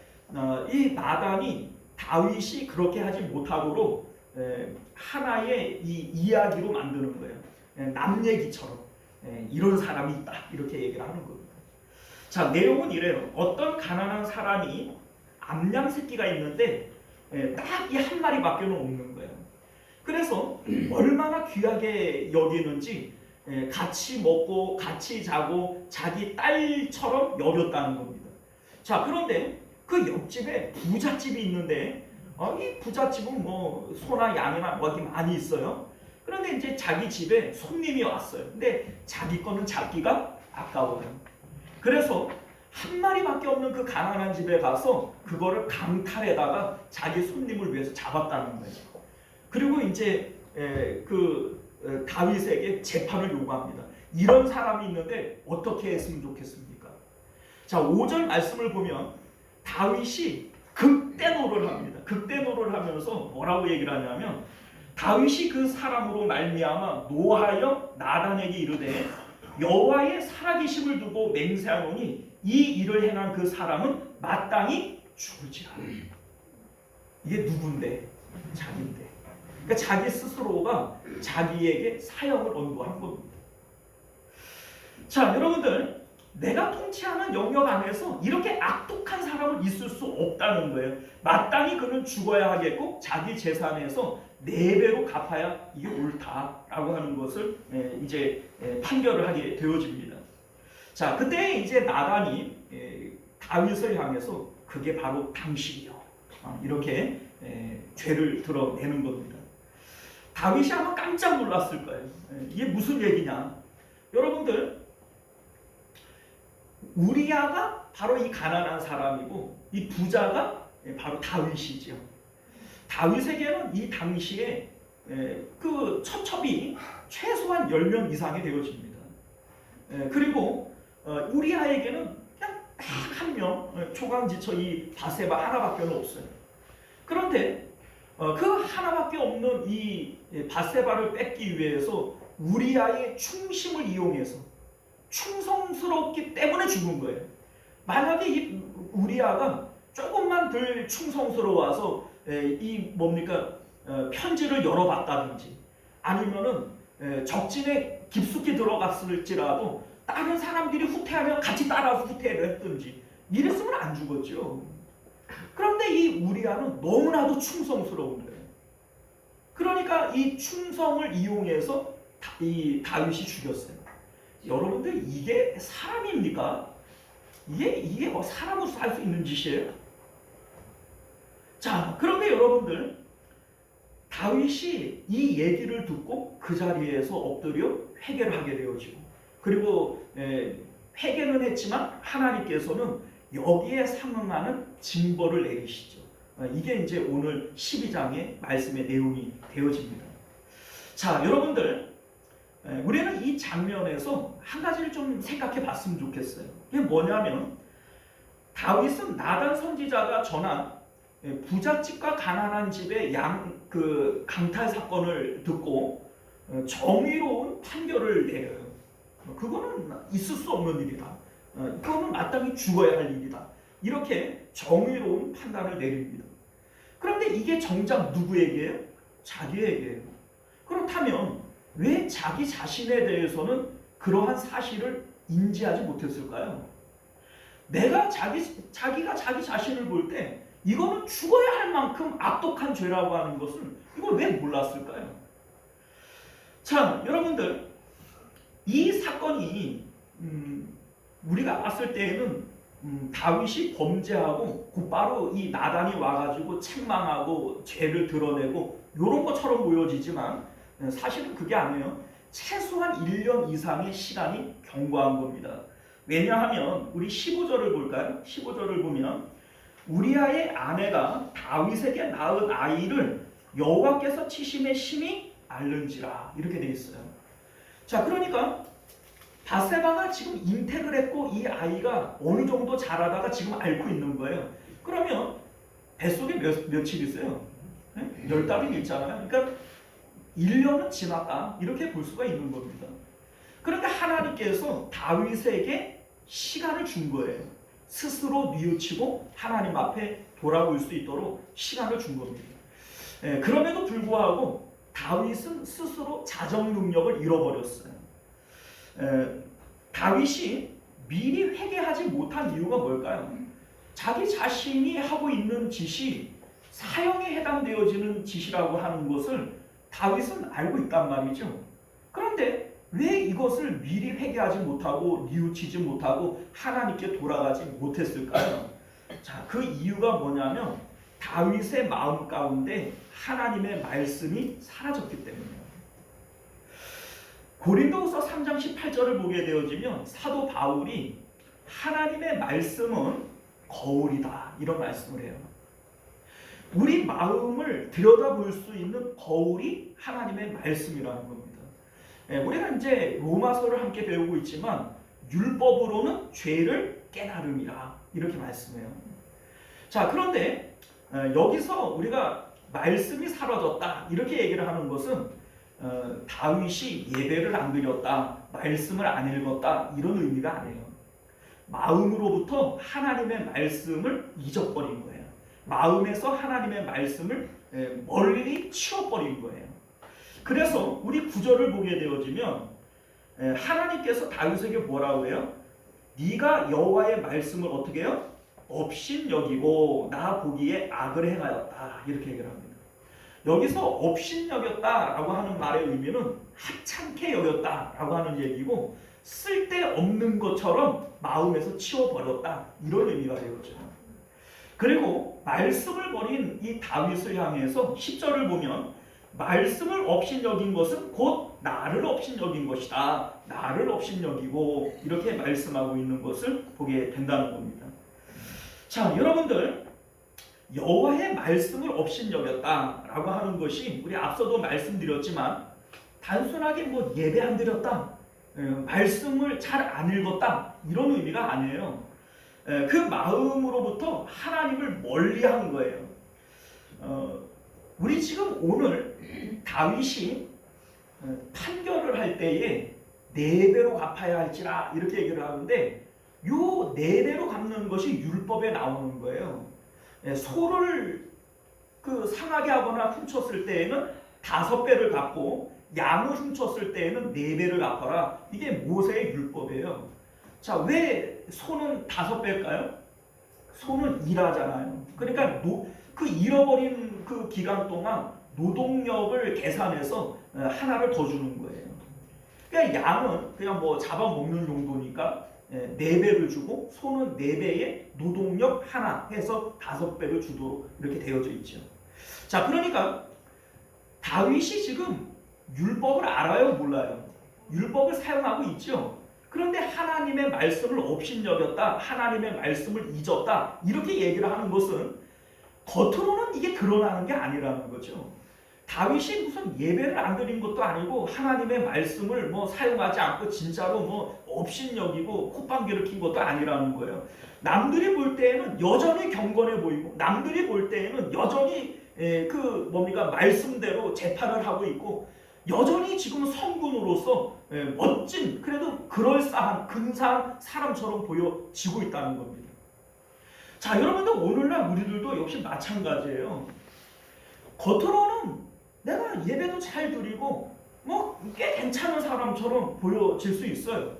이 나단이 다윗이 그렇게 하지 못하도록 하나의 이 이야기로 만드는 거예요. 남 얘기처럼 이런 사람이 있다 이렇게 얘기를 하는 겁니다. 자, 내용은 이래요. 어떤 가난한 사람이 암양 새끼가 있는데 딱 이 한 마리밖에 없는 거예요. 그래서 얼마나 귀하게 여기는지 같이 먹고 같이 자고 자기 딸처럼 여겼다는 겁니다. 자, 그런데 그 옆집에 부잣집이 있는데 이 부잣집은 소나 양이나 어디 많이 있어요. 그런데 이제 자기 집에 손님이 왔어요. 근데 자기 거는 잡기가 아까워요. 그래서 한 마리밖에 없는 그 가난한 집에 가서 그거를 강탈에다가 자기 손님을 위해서 잡았다는 거예요. 그리고 이제 다윗에게 재판을 요구합니다. 이런 사람이 있는데 어떻게 했으면 좋겠습니까? 자, 5절 말씀을 보면 다윗이 극대노를 합니다. 극대노를 하면서 뭐라고 얘기를 하냐면 다윗이 그 사람으로 말미암아 노하여 나단에게 이르되 여호와의 살아계심을 두고 맹세하노니 이 일을 행한 그 사람은 마땅히 죽을지라. 이게 누군데? 자기인데. 그러니까 자기 스스로가 자기에게 사형을 언도한 겁니다. 자, 여러분들, 내가 통치하는 영역 안에서 이렇게 악독한 사람은 있을 수 없다는 거예요. 마땅히 그는 죽어야 하겠고 자기 재산에서 4배로 갚아야 이게 옳다라고 하는 것을 이제 판결을 하게 되어집니다. 자, 그때 이제 나단이 다윗을 향해서 그게 바로 당신이요, 이렇게 죄를 드러내는 겁니다. 다윗이 아마 깜짝 놀랐을 거예요. 이게 무슨 얘기냐? 여러분들, 우리아가 바로 이 가난한 사람이고 이 부자가 바로 다윗이죠. 다윗에게는 이 당시에 그 처첩이 최소한 10명 이상이 되어집니다. 그리고 우리아에게는 그냥 딱 한 명, 초강지처 이 바세바 하나밖에 없어요. 그런데 그 하나밖에 없는 이 바세바를 뺏기 위해서 우리아의 충심을 이용해서 충성스럽기 때문에 죽은 거예요. 만약에 이 우리아가 조금만 덜 충성스러워서 이 뭡니까 편지를 열어봤다든지 아니면은 적진에 깊숙이 들어갔을지라도 다른 사람들이 후퇴하면 같이 따라서 후퇴를 했든지 이랬으면 안 죽었죠. 그런데 이 우리아는 너무나도 충성스러운 거예요. 그러니까 이 충성을 이용해서 이 다윗이 죽였어요. 여러분들 이게 사람입니까? 이게 뭐 사람으로서 할 수 있는 짓이에요? 자, 그런데 여러분들 다윗이 이 얘기를 듣고 그 자리에서 엎드려 회개를 하게 되어지고 그리고 회개는 했지만 하나님께서는 여기에 상응하는 징벌을 내리시죠. 이게 이제 오늘 12장의 말씀의 내용이 되어집니다. 자, 여러분들 우리는 이 장면에서 한 가지를 좀 생각해 봤으면 좋겠어요. 그게 뭐냐면 다윗은 나단 선지자가 전한 부잣집과 가난한 집의 강탈 사건을 듣고 정의로운 판결을 내려요. 그거는 있을 수 없는 일이다. 그거는 마땅히 죽어야 할 일이다. 이렇게 정의로운 판단을 내립니다. 그런데 이게 정작 누구에게요? 자기에게요. 그렇다면 왜 자기 자신에 대해서는 그러한 사실을 인지하지 못했을까요? 내가 자기가 자기 자신을 볼 때 이거는 죽어야 할 만큼 악독한 죄라고 하는 것을 이걸 왜 몰랐을까요? 참, 여러분들 이 사건이 우리가 봤을 때에는 다윗이 범죄하고 곧바로 이 나단이 와가지고 책망하고 죄를 드러내고 이런 것처럼 보여지지만 사실은 그게 아니에요. 최소한 1년 이상의 시간이 경과한 겁니다. 왜냐하면 우리 15절을 볼까요? 15절을 보면 우리아의 아내가 다윗에게 낳은 아이를 여호와께서 치심에 심히 앓는지라 이렇게 되어 있어요. 자, 그러니까 바세바가 지금 잉태를 했고 이 아이가 어느 정도 자라다가 지금 앓고 있는 거예요. 그러면 뱃속에 며칠 있어요? 10달이 있잖아요. 그러니까 1년은 지났다 이렇게 볼 수가 있는 겁니다. 그러니까 하나님께서 다윗에게 시간을 준 거예요. 스스로 뉘우치고 하나님 앞에 돌아올 수 있도록 시간을 준 겁니다. 그럼에도 불구하고 다윗은 스스로 자정 능력을 잃어버렸어요. 다윗이 미리 회개하지 못한 이유가 뭘까요? 자기 자신이 하고 있는 짓이 사형에 해당되어지는 짓이라고 하는 것을 다윗은 알고 있단 말이죠. 그런데 왜 이것을 미리 회개하지 못하고 뉘우치지 못하고 하나님께 돌아가지 못했을까요? 자, 그 이유가 뭐냐면 다윗의 마음 가운데 하나님의 말씀이 사라졌기 때문이에요. 고린도후서 3장 18절을 보게 되어지면 사도 바울이 하나님의 말씀은 거울이다 이런 말씀을 해요. 우리 마음을 들여다볼 수 있는 거울이 하나님의 말씀이라는 겁니다. 우리가 이제 로마서를 함께 배우고 있지만 율법으로는 죄를 깨달음이라 이렇게 말씀해요. 자, 그런데 여기서 우리가 말씀이 사라졌다 이렇게 얘기를 하는 것은 다윗이 예배를 안 드렸다, 말씀을 안 읽었다 이런 의미가 아니에요. 마음으로부터 하나님의 말씀을 잊어버린 거예요. 마음에서 하나님의 말씀을 멀리 치워버린 거예요. 그래서 우리 구절을 보게 되어지면 하나님께서 다윗에게 뭐라고 해요? 네가 여호와의 말씀을 어떻게 해요? 업신여기고 나 보기에 악을 행하였다 이렇게 얘기를 합니다. 여기서 업신여겼다라고 하는 말의 의미는 하찮게 여겼다라고 하는 얘기고 쓸데없는 것처럼 마음에서 치워버렸다 이런 의미가 되었죠. 그리고 말씀을 버린 이 다윗을 향해서 10절을 보면 말씀을 업신여긴 것은 곧 나를 업신여긴 것이다. 나를 업신여기고 이렇게 말씀하고 있는 것을 보게 된다는 겁니다. 자, 여러분들 여호와의 말씀을 업신여겼다라고 하는 것이 우리 앞서도 말씀드렸지만 단순하게 뭐 예배 안 드렸다 말씀을 잘 안 읽었다 이런 의미가 아니에요. 그 마음으로부터 하나님을 멀리한 거예요. 우리 지금 오늘 다윗이 판결을 할 때에 4배로 갚아야 할지라 이렇게 얘기를 하는데 요 4배로 갚는 것이 율법에 나오는 거예요. 소를 상하게 하거나 훔쳤을 때에는 5배를 갚고 양을 훔쳤을 때에는 4배를 갚아라. 이게 모세의 율법이에요. 자, 왜 소는 5배일까요? 소는 일하잖아요. 그러니까 그 잃어버린 그 기간 동안 노동력을 계산해서 하나를 더 주는 거예요. 그러니까 양은 그냥 뭐 잡아먹는 용도니까 4배를 주고 소는 4배의 노동력 하나 해서 5배를 주도록 이렇게 되어져 있죠. 자, 그러니까 다윗이 지금 율법을 알아요, 몰라요? 율법을 사용하고 있죠. 그런데 하나님의 말씀을 업신여겼다, 하나님의 말씀을 잊었다 이렇게 얘기를 하는 것은 겉으로는 이게 드러나는 게 아니라는 거죠. 다윗이 무슨 예배를 안 드린 것도 아니고 하나님의 말씀을 뭐 사용하지 않고 진짜로 뭐 업신여기고 콧방귀를 킨 것도 아니라는 거예요. 남들이 볼 때에는 여전히 경건해 보이고 남들이 볼 때에는 여전히 말씀대로 재판을 하고 있고 여전히 지금 성군으로서 멋진 그래도 그럴싸한 근사한 사람처럼 보여지고 있다는 겁니다. 자, 여러분들 오늘날 우리들도 역시 마찬가지예요. 겉으로는 내가 예배도 잘 드리고 뭐 꽤 괜찮은 사람처럼 보여질 수 있어요.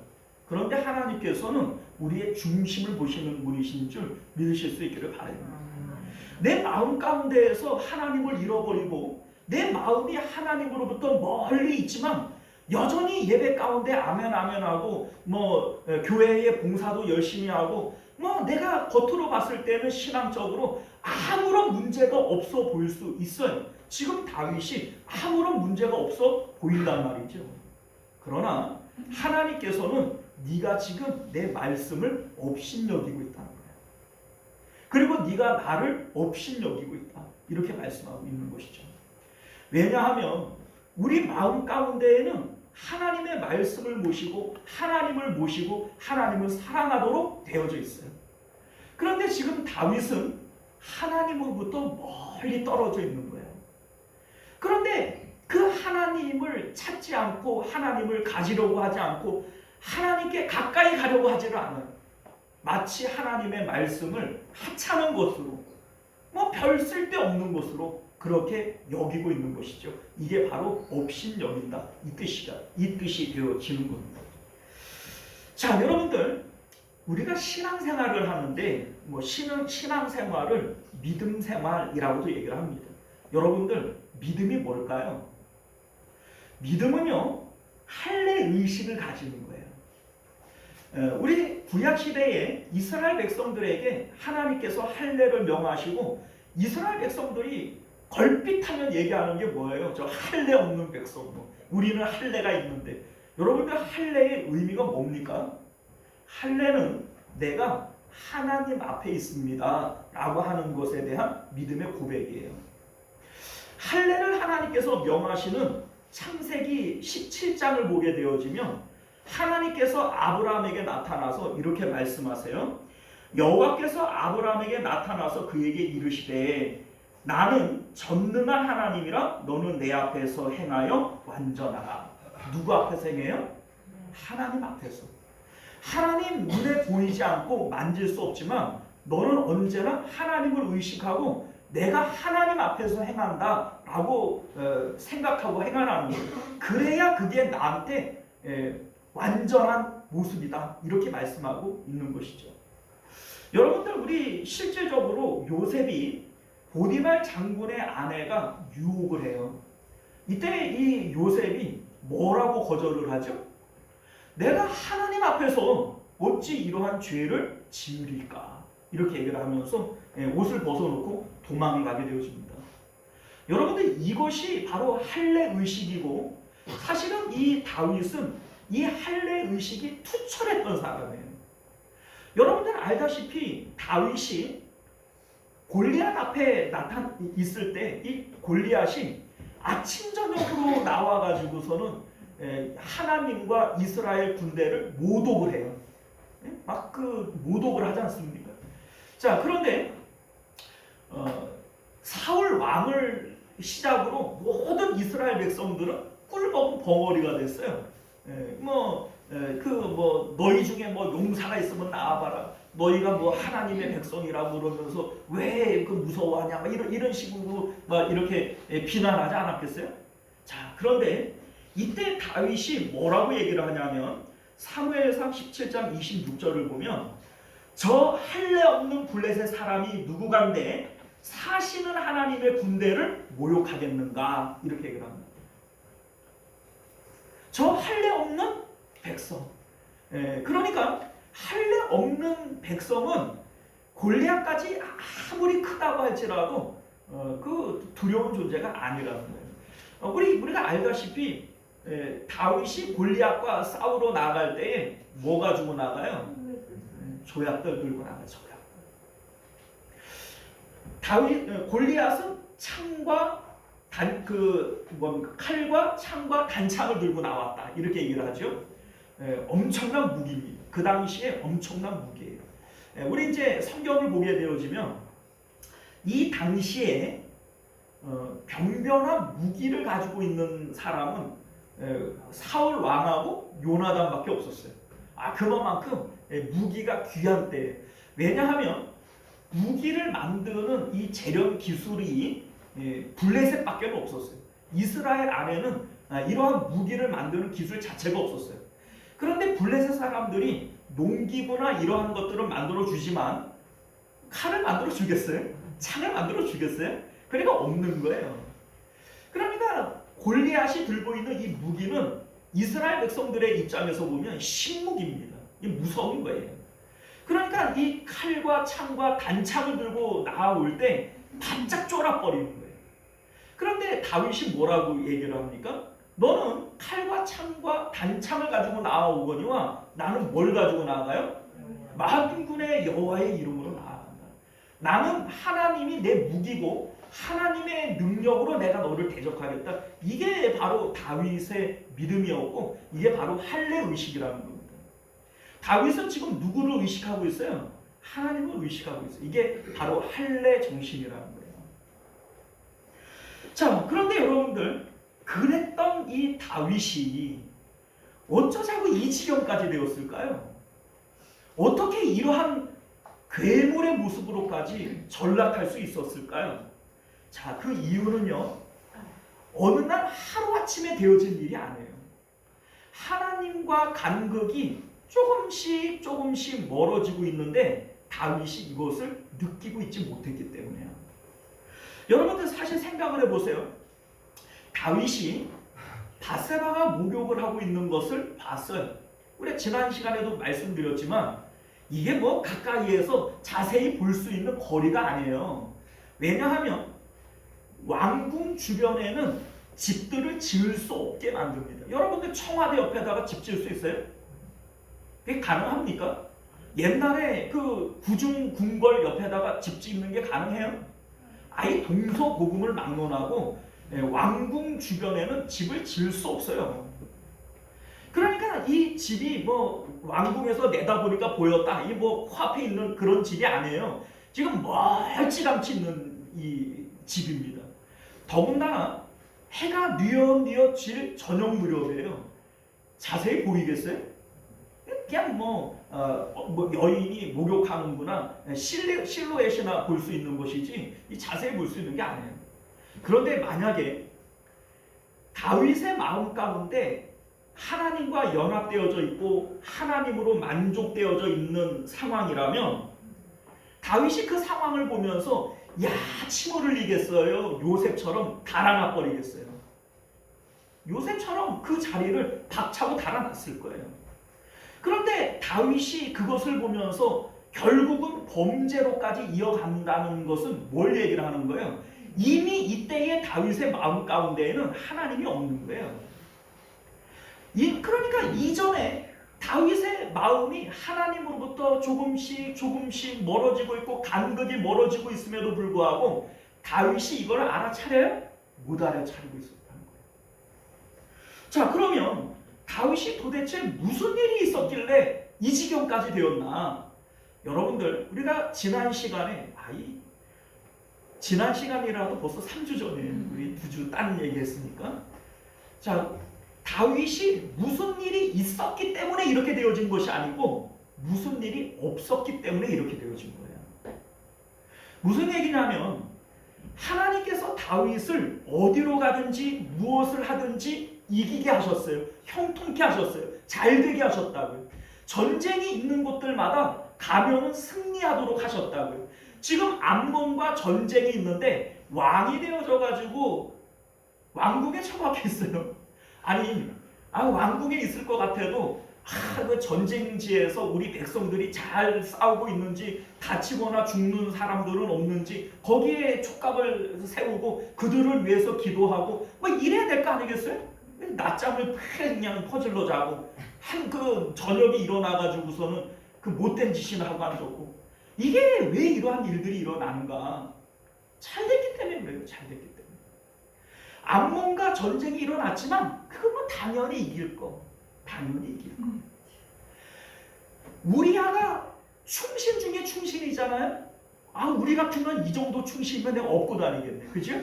그런데 하나님께서는 우리의 중심을 보시는 분이신 줄 믿으실 수 있기를 바랍니다. 내 마음 가운데에서 하나님을 잃어버리고 내 마음이 하나님으로부터 멀리 있지만 여전히 예배 가운데 아멘 아멘 하고 뭐 교회의 봉사도 열심히 하고 뭐 내가 겉으로 봤을 때는 신앙적으로 아무런 문제가 없어 보일 수 있어요. 지금 다윗이 아무런 문제가 없어 보인단 말이죠. 그러나 하나님께서는 네가 지금 내 말씀을 업신여기고 있다는 거예요. 그리고 네가 나를 업신여기고 있다. 이렇게 말씀하고 있는 것이죠. 왜냐하면 우리 마음 가운데에는 하나님의 말씀을 모시고 하나님을 사랑하도록 되어져 있어요. 그런데 지금 다윗은 하나님으로부터 멀리 떨어져 있는 거예요. 그런데 그 하나님을 찾지 않고 하나님을 가지려고 하지 않고 하나님께 가까이 가려고 하지를 않아요. 마치 하나님의 말씀을 하찮은 것으로 뭐 별 쓸데없는 것으로 그렇게 여기고 있는 것이죠. 이게 바로 업신여긴다. 이 뜻이 되어지는 겁니다. 자, 여러분들 우리가 신앙생활을 하는데 뭐 신앙생활을 믿음생활이라고도 얘기를 합니다. 여러분들 믿음이 뭘까요? 믿음은요 할례의식을 가지는 거예요. 우리 구약시대에 이스라엘 백성들에게 하나님께서 할례를 명하시고 이스라엘 백성들이 걸핏하면 얘기하는 게 뭐예요? 저 할례 없는 백성, 우리는 할례가 있는데. 여러분들 할례의 의미가 뭡니까? 할례는 내가 하나님 앞에 있습니다 라고 하는 것에 대한 믿음의 고백이에요. 할례를 하나님께서 명하시는 창세기 17장을 보게 되어지면 하나님께서 아브라함에게 나타나서 이렇게 말씀하세요. 여호와께서 아브라함에게 나타나서 그에게 이르시되 나는 전능한 하나님이라 너는 내 앞에서 행하여 완전하라. 누구 앞에서 행해요? 하나님 앞에서. 하나님 눈에 보이지 않고 만질 수 없지만 너는 언제나 하나님을 의식하고 내가 하나님 앞에서 행한다 라고 생각하고 행하라는 거예요. 그래야 그게 나한테 완전한 모습이다 이렇게 말씀하고 있는 것이죠. 여러분들 우리 실질적으로 요셉이 보디발 장군의 아내가 유혹을 해요. 이때 이 요셉이 뭐라고 거절을 하죠? 내가 하나님 앞에서 어찌 이러한 죄를 지으리까 이렇게 얘기를 하면서 옷을 벗어놓고 도망을 가게 되어집니다. 여러분들 이것이 바로 할례의식이고 사실은 이 다윗은 이 할례의식이 투철했던 사람이에요. 여러분들 알다시피 다윗이 골리앗 앞에 있을 때 이 골리앗이 아침 저녁으로 나와가지고서는 하나님과 이스라엘 군대를 모독을 해요. 막 그 모독을 하지 않습니까? 자, 그런데 사울 왕을 시작으로 모든 이스라엘 백성들은 꿀먹은 벙어리가 됐어요. 너희 중에 뭐 용사가 있으면 나와봐라. 너희가 뭐 하나님의 백성이라고 그러면서 왜 그 무서워하냐, 막 이런 식으로 막 이렇게 비난하지 않았겠어요? 자, 그런데 이때 다윗이 뭐라고 얘기를 하냐면 사무엘상 17장 26절을 보면 저 할례 없는 블레셋 사람이 누구간데 사시는 하나님의 군대를 모욕하겠는가, 이렇게 얘기를 합니다. 저 할례 없는 백성. 그러니까 할례 없는 백성은 골리앗까지 아무리 크다고 할지라도 그 두려운 존재가 아니라는 거예요. 우리가 알다시피 다윗이 골리앗과 싸우러 나갈 때에 뭐 가지고 나가요? 조약돌 들고 나가죠. 골리앗은 창과 칼과 창과 단창을 들고 나왔다, 이렇게 얘기를 하죠. 엄청난 무기입니다. 그 당시에 엄청난 무기예요. 우리 이제 성경을 보게 되어지면 이 당시에 병변한 무기를 가지고 있는 사람은 사울 왕하고 요나단밖에 없었어요. 그만큼 무기가 귀한 때예요. 왜냐하면 무기를 만드는 이 재련 기술이 블레셋밖에 없었어요. 이스라엘 안에는 이러한 무기를 만드는 기술 자체가 없었어요. 그런데 블레셋 사람들이 농기구나 이러한 것들을 만들어 주지만 칼을 만들어 주겠어요? 창을 만들어 주겠어요? 그러니까 없는 거예요. 그러니까 골리앗이 들고 있는 이 무기는 이스라엘 백성들의 입장에서 보면 신무기입니다. 이게 무서운 거예요. 그러니까 이 칼과 창과 단창을 들고 나올 때 바짝 쫄아버리는 거예요. 그런데 다윗이 뭐라고 얘기를 합니까? 너는 칼과 창과 단창을 가지고 나아오거니와 나는 뭘 가지고 나아가요? 만군의 여호와의 이름으로 나아간다. 나는 하나님이 내 무기고 하나님의 능력으로 내가 너를 대적하겠다. 이게 바로 다윗의 믿음이었고 이게 바로 할례 의식이라는 겁니다. 다윗은 지금 누구를 의식하고 있어요? 하나님을 의식하고 있어요. 이게 바로 할례 정신이라는 거예요. 자, 그런데 여러분들, 그랬던 이 다윗이 어쩌자고 이 지경까지 되었을까요? 어떻게 이러한 괴물의 모습으로까지 전락할 수 있었을까요? 자, 그 이유는요, 어느 날 하루아침에 되어진 일이 아니에요. 하나님과 간극이 조금씩 멀어지고 있는데 다윗이 이것을 느끼고 있지 못했기 때문에요. 여러분들 사실 생각을 해보세요. 다윗이 밧세바가 목욕을 하고 있는 것을 봤어요. 우리 지난 시간에도 말씀드렸지만 이게 뭐 가까이에서 자세히 볼 수 있는 거리가 아니에요. 왜냐하면 왕궁 주변에는 집들을 지을 수 없게 만듭니다. 여러분들 청와대 옆에다가 집 지을 수 있어요? 그게 가능합니까? 옛날에 그 구중궁궐 옆에다가 집 짓는 게 가능해요? 아예 동서고금을 막론하고 왕궁 주변에는 집을 지을 수 없어요. 그러니까 이 집이 뭐 왕궁에서 내다보니까 보였다, 이 뭐 코앞에 있는 그런 집이 아니에요. 지금 멀찌감치 있는 이 집입니다. 더군다나 해가 뉘엿뉘엿 질 저녁 무렵이에요. 자세히 보이겠어요? 그냥 여인이 목욕하는구나, 실루엣이나 볼 수 있는 것이지 자세히 볼 수 있는 게 아니에요. 그런데 만약에 다윗의 마음 가운데 하나님과 연합되어져 있고 하나님으로 만족되어져 있는 상황이라면 다윗이 그 상황을 보면서 침 흘리겠어요? 요셉처럼 달아나 버리겠어요? 요셉처럼 그 자리를 박차고 달아났을 거예요. 그런데 다윗이 그것을 보면서 결국은 범죄로까지 이어간다는 것은 뭘 얘기를 하는 거예요? 이미 이때의 다윗의 마음 가운데에는 하나님이 없는 거예요. 그러니까 이전에 다윗의 마음이 하나님으로부터 조금씩 멀어지고 있고 간극이 멀어지고 있음에도 불구하고 다윗이 이걸 알아차려요? 못 알아차리고 있었다는 거예요. 자, 그러면 다윗이 도대체 무슨 일이 있었길래 이 지경까지 되었나? 여러분들, 우리가 지난 시간에 지난 시간이라도 벌써 3주 전에 우리 2주 딴 얘기했으니까, 자, 다윗이 무슨 일이 있었기 때문에 이렇게 되어진 것이 아니고 무슨 일이 없었기 때문에 이렇게 되어진 거예요. 무슨 얘기냐면 하나님께서 다윗을 어디로 가든지 무엇을 하든지 이기게 하셨어요. 형통케 하셨어요. 잘되게 하셨다고요. 전쟁이 있는 곳들마다 가면은 승리하도록 하셨다고요. 지금 암몬과 전쟁이 있는데 왕이 되어져 가지고 왕궁에 처박혀 있어요. 아니, 왕궁에 있을 것 같아도 그 전쟁지에서 우리 백성들이 잘 싸우고 있는지, 다치거나 죽는 사람들은 없는지 거기에 촉각을 세우고 그들을 위해서 기도하고 뭐 이래야 될 거 아니겠어요? 낮잠을 그냥 퍼질러 자고 그 저녁에 일어나가지고서는 그 못된 짓이나 하고 앉았고, 이게 왜 이러한 일들이 일어나는가? 잘됐기 때문에 그래요. 잘됐기 때문에. 암몬과 전쟁이 일어났지만 그건 뭐 당연히 이길 거. 당연히 이길 거. 우리아가 충신 중에 충신이잖아요. 우리 같으면 이 정도 충신이면 내가 업고 다니겠네. 그죠?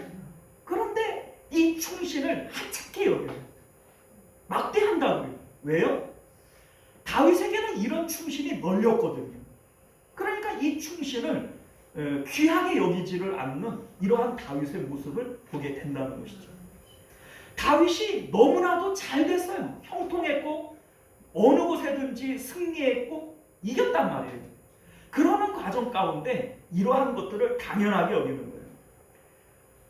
그런데 이 충신을 하찮게 여겨요. 막대한다고요. 왜요? 다윗에게는 이런 충신이 널렸거든요. 그러니까 이 충신을 귀하게 여기지를 않는 이러한 다윗의 모습을 보게 된다는 것이죠. 다윗이 너무나도 잘 됐어요. 형통했고 어느 곳에든지 승리했고 이겼단 말이에요. 그러는 과정 가운데 이러한 것들을 당연하게 여기는 거예요.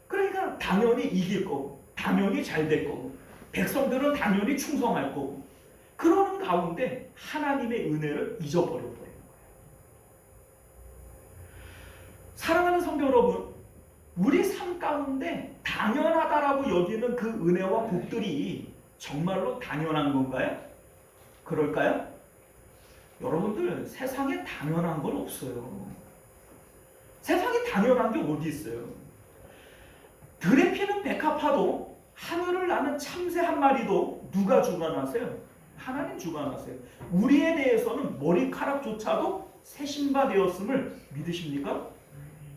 그러니까 당연히 이길 거고, 당연히 잘 될 거고, 백성들은 당연히 충성할 거고, 그러는 가운데 하나님의 은혜를 잊어버려 버려요. 사랑하는 성도 여러분, 우리 삶 가운데 당연하다라고 여기는 그 은혜와 복들이 정말로 당연한 건가요? 그럴까요? 여러분들, 세상에 당연한 건 없어요. 세상에 당연한 게 어디 있어요? 들에 피는 백합화도, 하늘을 나는 참새 한 마리도 누가 주관하세요? 하나님 주관하세요. 우리에 대해서는 머리카락조차도 새신바 되었음을 믿으십니까?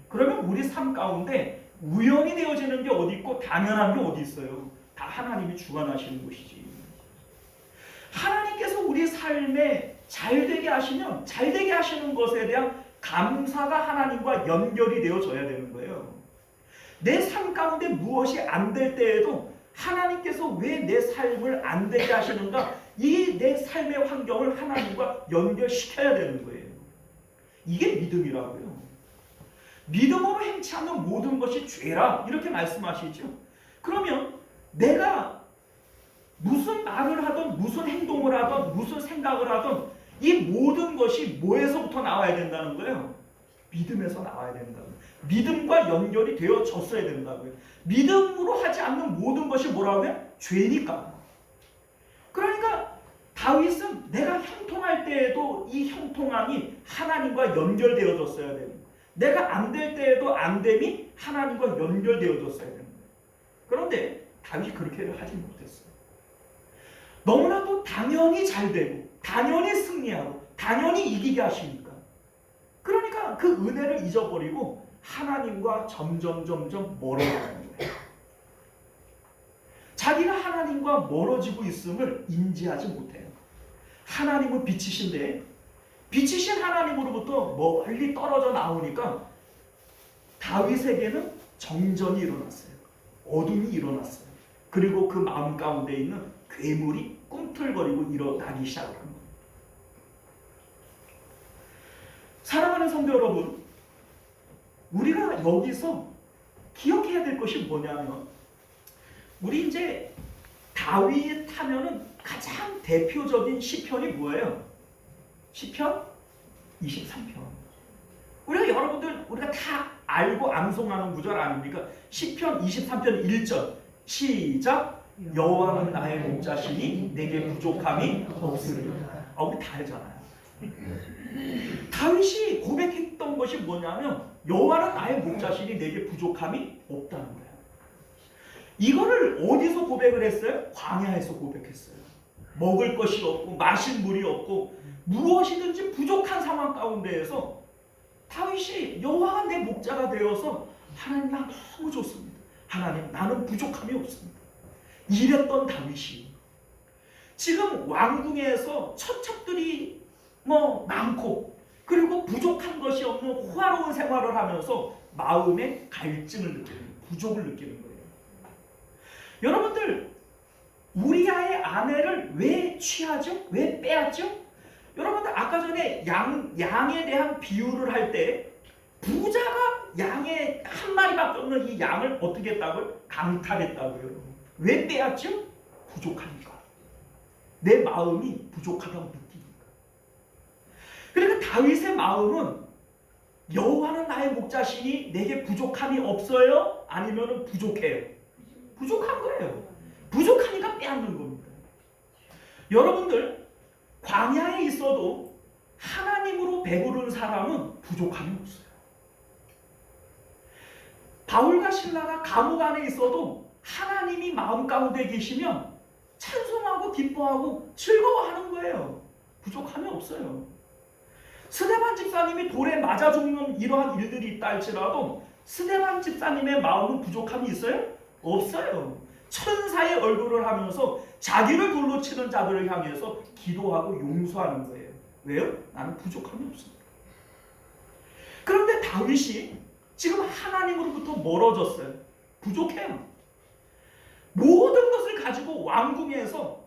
그러면 우리 삶 가운데 우연히 되어지는 게 어디 있고 당연한 게 어디 있어요? 다 하나님이 주관하시는 것이지. 하나님께서 우리 삶에 잘되게 하시면 잘되게 하시는 것에 대한 감사가 하나님과 연결이 되어져야 되는 거예요. 내 삶 가운데 무엇이 안 될 때에도 하나님께서 왜 내 삶을 안 되게 하시는가, 이 내 삶의 환경을 하나님과 연결시켜야 되는 거예요. 이게 믿음이라고요. 믿음으로 행치 않는 모든 것이 죄라 이렇게 말씀하시죠. 그러면 내가 무슨 말을 하든 무슨 행동을 하든 무슨 생각을 하든 이 모든 것이 뭐에서부터 나와야 된다는 거예요? 믿음에서 나와야 된다고요. 믿음과 연결이 되어졌어야 된다고요. 믿음으로 하지 않는 모든 것이 뭐라고요? 죄니까. 그러니까 다윗은 내가 형통할 때에도 이 형통함이 하나님과 연결되어졌어야 되는 거예요. 내가 안 될 때에도 안됨이 하나님과 연결되어졌어야 되는 거예요. 그런데 다윗이 그렇게 하지 못했어요. 너무나도 당연히 잘 되고 당연히 승리하고 당연히 이기게 하시니까, 그러니까 그 은혜를 잊어버리고 하나님과 점점 멀어가는 거예요. 자기가 하나님과 멀어지고 있음을 인지하지 못해요. 하나님은 빛이신데 빛이신 하나님으로부터 멀리 떨어져 나오니까 다윗에게는 정전이 일어났어요. 어둠이 일어났어요. 그리고 그 마음 가운데 있는 괴물이 꿈틀거리고 일어나기 시작을 합니다. 사랑하는 성도 여러분, 우리가 여기서 기억해야 될 것이 뭐냐면, 우리 이제 다윗 하면은 가장 대표적인 시편이 뭐예요? 시편 23편. 우리가 다 알고 암송하는 구절 아닙니까? 시편 23편 1절 시작. 여호와는 나의 목자시니 내게 부족함이 없으리로다. 우리 다 알잖아요. 다윗이 고백했던 것이 뭐냐면 여호와는 나의 목자시니 내게 부족함이 없다는 거예요. 이거를 어디서 고백을 했어요? 광야에서 고백했어요. 먹을 것이 없고 마실 물이 없고 무엇이든지 부족한 상황 가운데에서 다윗이 여호와가 내 목자가 되어서 하나님 나 너무 좋습니다. 하나님 나는 부족함이 없습니다. 이랬던 다윗이 지금 왕궁에서 처첩들이 많고 그리고 부족한 것이 없는 호화로운 생활을 하면서 마음의 갈증을 느끼는, 부족을 느끼는 거예요. 여러분들 우리아의 아내를 왜 취하죠? 왜 빼앗죠? 여러분들 아까 전에 양에 대한 비유를 할 때 부자가 양의 한 마리밖에 없는 이 양을 어떻게 했다고요? 강탈했다고요. 왜 빼앗죠? 부족하니까. 내 마음이 부족하다고 느끼니까. 그러니까 다윗의 마음은 여호와는 나의 목자시니 내게 부족함이 없어요? 아니면 부족해요? 부족한 거예요. 부족하니까 빼앗는 겁니다. 여러분들 광야에 있어도 하나님으로 배부른 사람은 부족함이 없어요. 바울과 신라가 감옥 안에 있어도 하나님이 마음 가운데 계시면 찬송하고 기뻐하고 즐거워하는 거예요. 부족함이 없어요. 스데반 집사님이 돌에 맞아 죽는 이러한 일들이 있다 할지라도 스데반 집사님의 마음은 부족함이 있어요? 없어요. 천사의 얼굴을 하면서 자기를 돌로 치는 자들을 향해서 기도하고 용서하는 거예요. 왜요? 나는 부족함이 없습니다. 그런데 다윗이 지금 하나님으로부터 멀어졌어요. 부족해요. 모든 것을 가지고 왕궁에서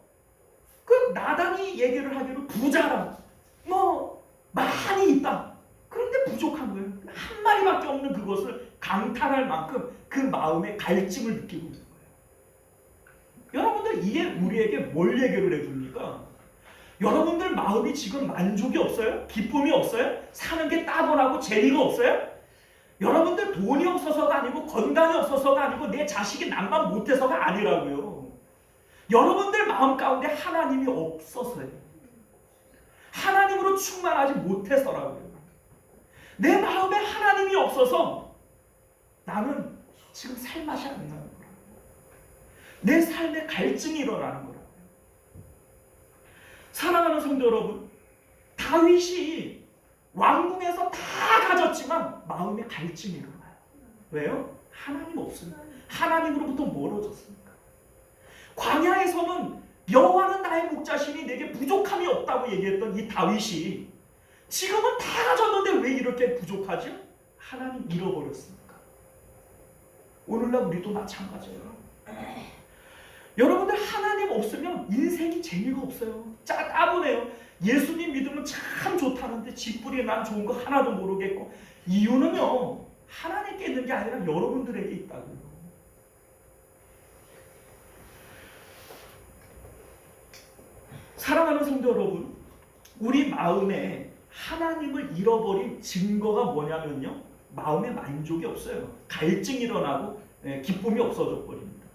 그 나단이 얘기를 하기로 부자라 많이 있다. 그런데 부족한 거예요. 한 마리밖에 없는 그것을 강탈할 만큼 그 마음의 갈증을 느끼고 있는 거예요. 여러분들 이게 우리에게 뭘 얘기를 해줍니까? 여러분들 마음이 지금 만족이 없어요? 기쁨이 없어요? 사는 게 따분하고 재미가 없어요? 여러분들 돈이 없어서가 아니고 건강이 없어서가 아니고 내 자식이 남만 못해서가 아니라고요. 여러분들 마음 가운데 하나님이 없어서요. 하나님으로 충만하지 못해서라고요. 내 마음에 하나님이 없어서 나는 지금 살맛이 안 나는 거예요. 내 삶에 갈증이 일어나는 거라고요. 사랑하는 성도 여러분, 다윗이 왕궁에서 다 가졌지만 마음에 갈증이 일어나요. 왜요? 하나님 없으니까. 하나님으로부터 멀어졌으니까. 광야에서는 여호와는 나의 목자시니 내게 부족함이 없다고 얘기했던 이 다윗이 지금은 다 가졌는데 왜 이렇게 부족하죠? 하나님 잃어버렸으니까. 오늘날 우리도 마찬가지예요. 여러분들 하나님 없으면 인생이 재미가 없어요. 따분해요. 예수님 믿으면 참 좋다는데 집불이 난 좋은 거 하나도 모르겠고, 이유는요 하나님께 있는 게 아니라 여러분들에게 있다고요. 사랑하는 성도 여러분, 우리 마음에 하나님을 잃어버린 증거가 뭐냐면요, 마음에 만족이 없어요. 갈증이 일어나고 기쁨이 없어져 버립니다.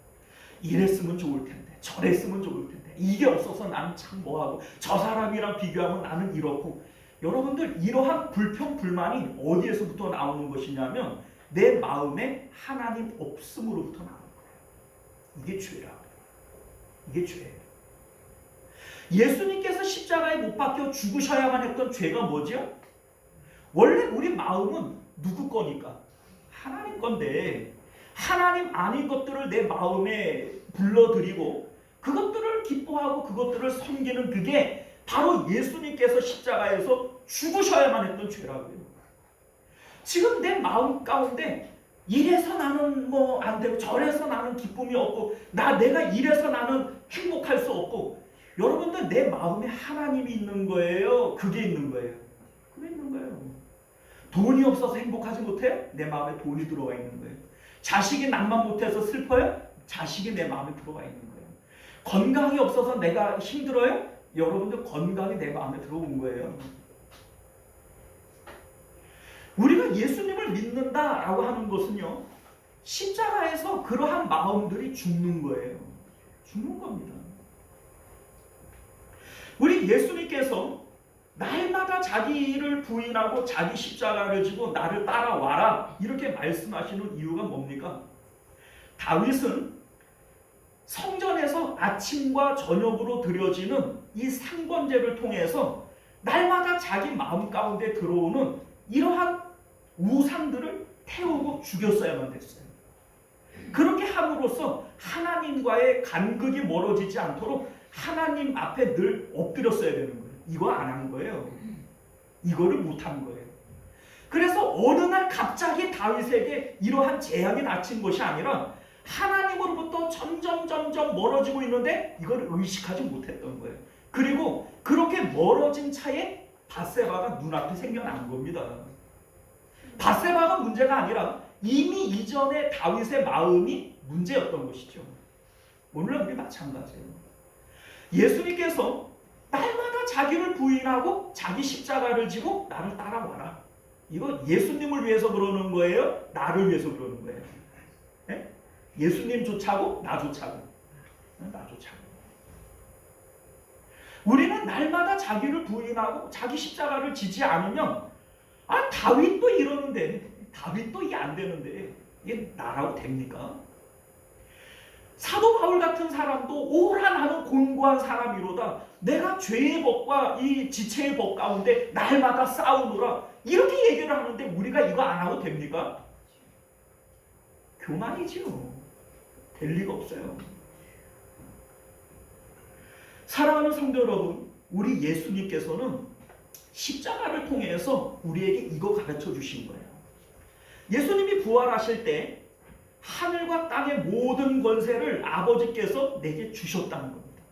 이랬으면 좋을 텐데, 저랬으면 좋을 텐데, 이게 없어서 나는 참 뭐하고, 저 사람이랑 비교하면 나는 이렇고. 여러분들 이러한 불평 불만이 어디에서부터 나오는 것이냐면 내 마음에 하나님 없음으로부터 나오는 거예요. 이게 죄라고요. 이게 죄예요. 예수님께서 십자가에 못 박혀 죽으셔야만 했던 죄가 뭐죠? 원래 우리 마음은 누구 거니까? 하나님 건데, 하나님 아닌 것들을 내 마음에 불러들이고 그것들을 기뻐하고 그것들을 섬기는, 그게 바로 예수님께서 십자가에서 죽으셔야만 했던 죄라고요. 지금 내 마음 가운데 이래서 나는 뭐 안 되고 저래서 나는 기쁨이 없고 내가 이래서 나는 행복할 수 없고, 여러분들 내 마음에 하나님이 있는 거예요? 그게 있는 거예요? 그게 있는 거예요. 돈이 없어서 행복하지 못해? 내 마음에 돈이 들어와 있는 거예요. 자식이 남만 못해서 슬퍼요? 자식이 내 마음에 들어와 있는 거예요. 건강이 없어서 내가 힘들어요? 여러분들 건강이 내 마음에 들어온 거예요. 우리가 예수님을 믿는다라고 하는 것은요, 십자가에서 그러한 마음들이 죽는 거예요. 죽는 겁니다. 우리 예수님께서 날마다 자기를 부인하고 자기 십자가를 지고 나를 따라와라 이렇게 말씀하시는 이유가 뭡니까? 다윗은 성전에서 아침과 저녁으로 드려지는 이 상번제를 통해서 날마다 자기 마음 가운데 들어오는 이러한 우상들을 태우고 죽였어야만 됐어요. 그렇게 함으로써 하나님과의 간극이 멀어지지 않도록 하나님 앞에 늘 엎드렸어야 되는 거예요. 이거 안 한 거예요. 이거를 못한 거예요. 그래서 어느 날 갑자기 다윗에게 이러한 재앙이 닥친 것이 아니라 하나님으로부터 점점 멀어지고 있는데 이걸 의식하지 못했던 거예요. 그리고 그렇게 멀어진 차에 밧세바가 눈앞에 생겨난 겁니다. 밧세바가 문제가 아니라 이미 이전에 다윗의 마음이 문제였던 것이죠. 오늘날 우리 마찬가지예요. 예수님께서 날마다 자기를 부인하고 자기 십자가를 지고 나를 따라와라. 이거 예수님을 위해서 그러는 거예요? 나를 위해서 그러는 거예요? 네? 예수님 쫓아고 나 쫓아고 나 쫓아고. 우리는 날마다 자기를 부인하고 자기 십자가를 지지 않으면 다윗도 이러는데 다윗도 이게 안 되는데 이게 나라고 됩니까? 사도 바울 같은 사람도 오라 나는 곤고한 사람이로다. 내가 죄의 법과 이 지체의 법 가운데 날마다 싸우노라. 이렇게 얘기를 하는데 우리가 이거 안 하고 됩니까? 교만이지요. 될 리가 없어요. 사랑하는 성도 여러분, 우리 예수님께서는 십자가를 통해서 우리에게 이거 가르쳐 주신 거예요. 예수님이 부활하실 때 하늘과 땅의 모든 권세를 아버지께서 내게 주셨다는 겁니다.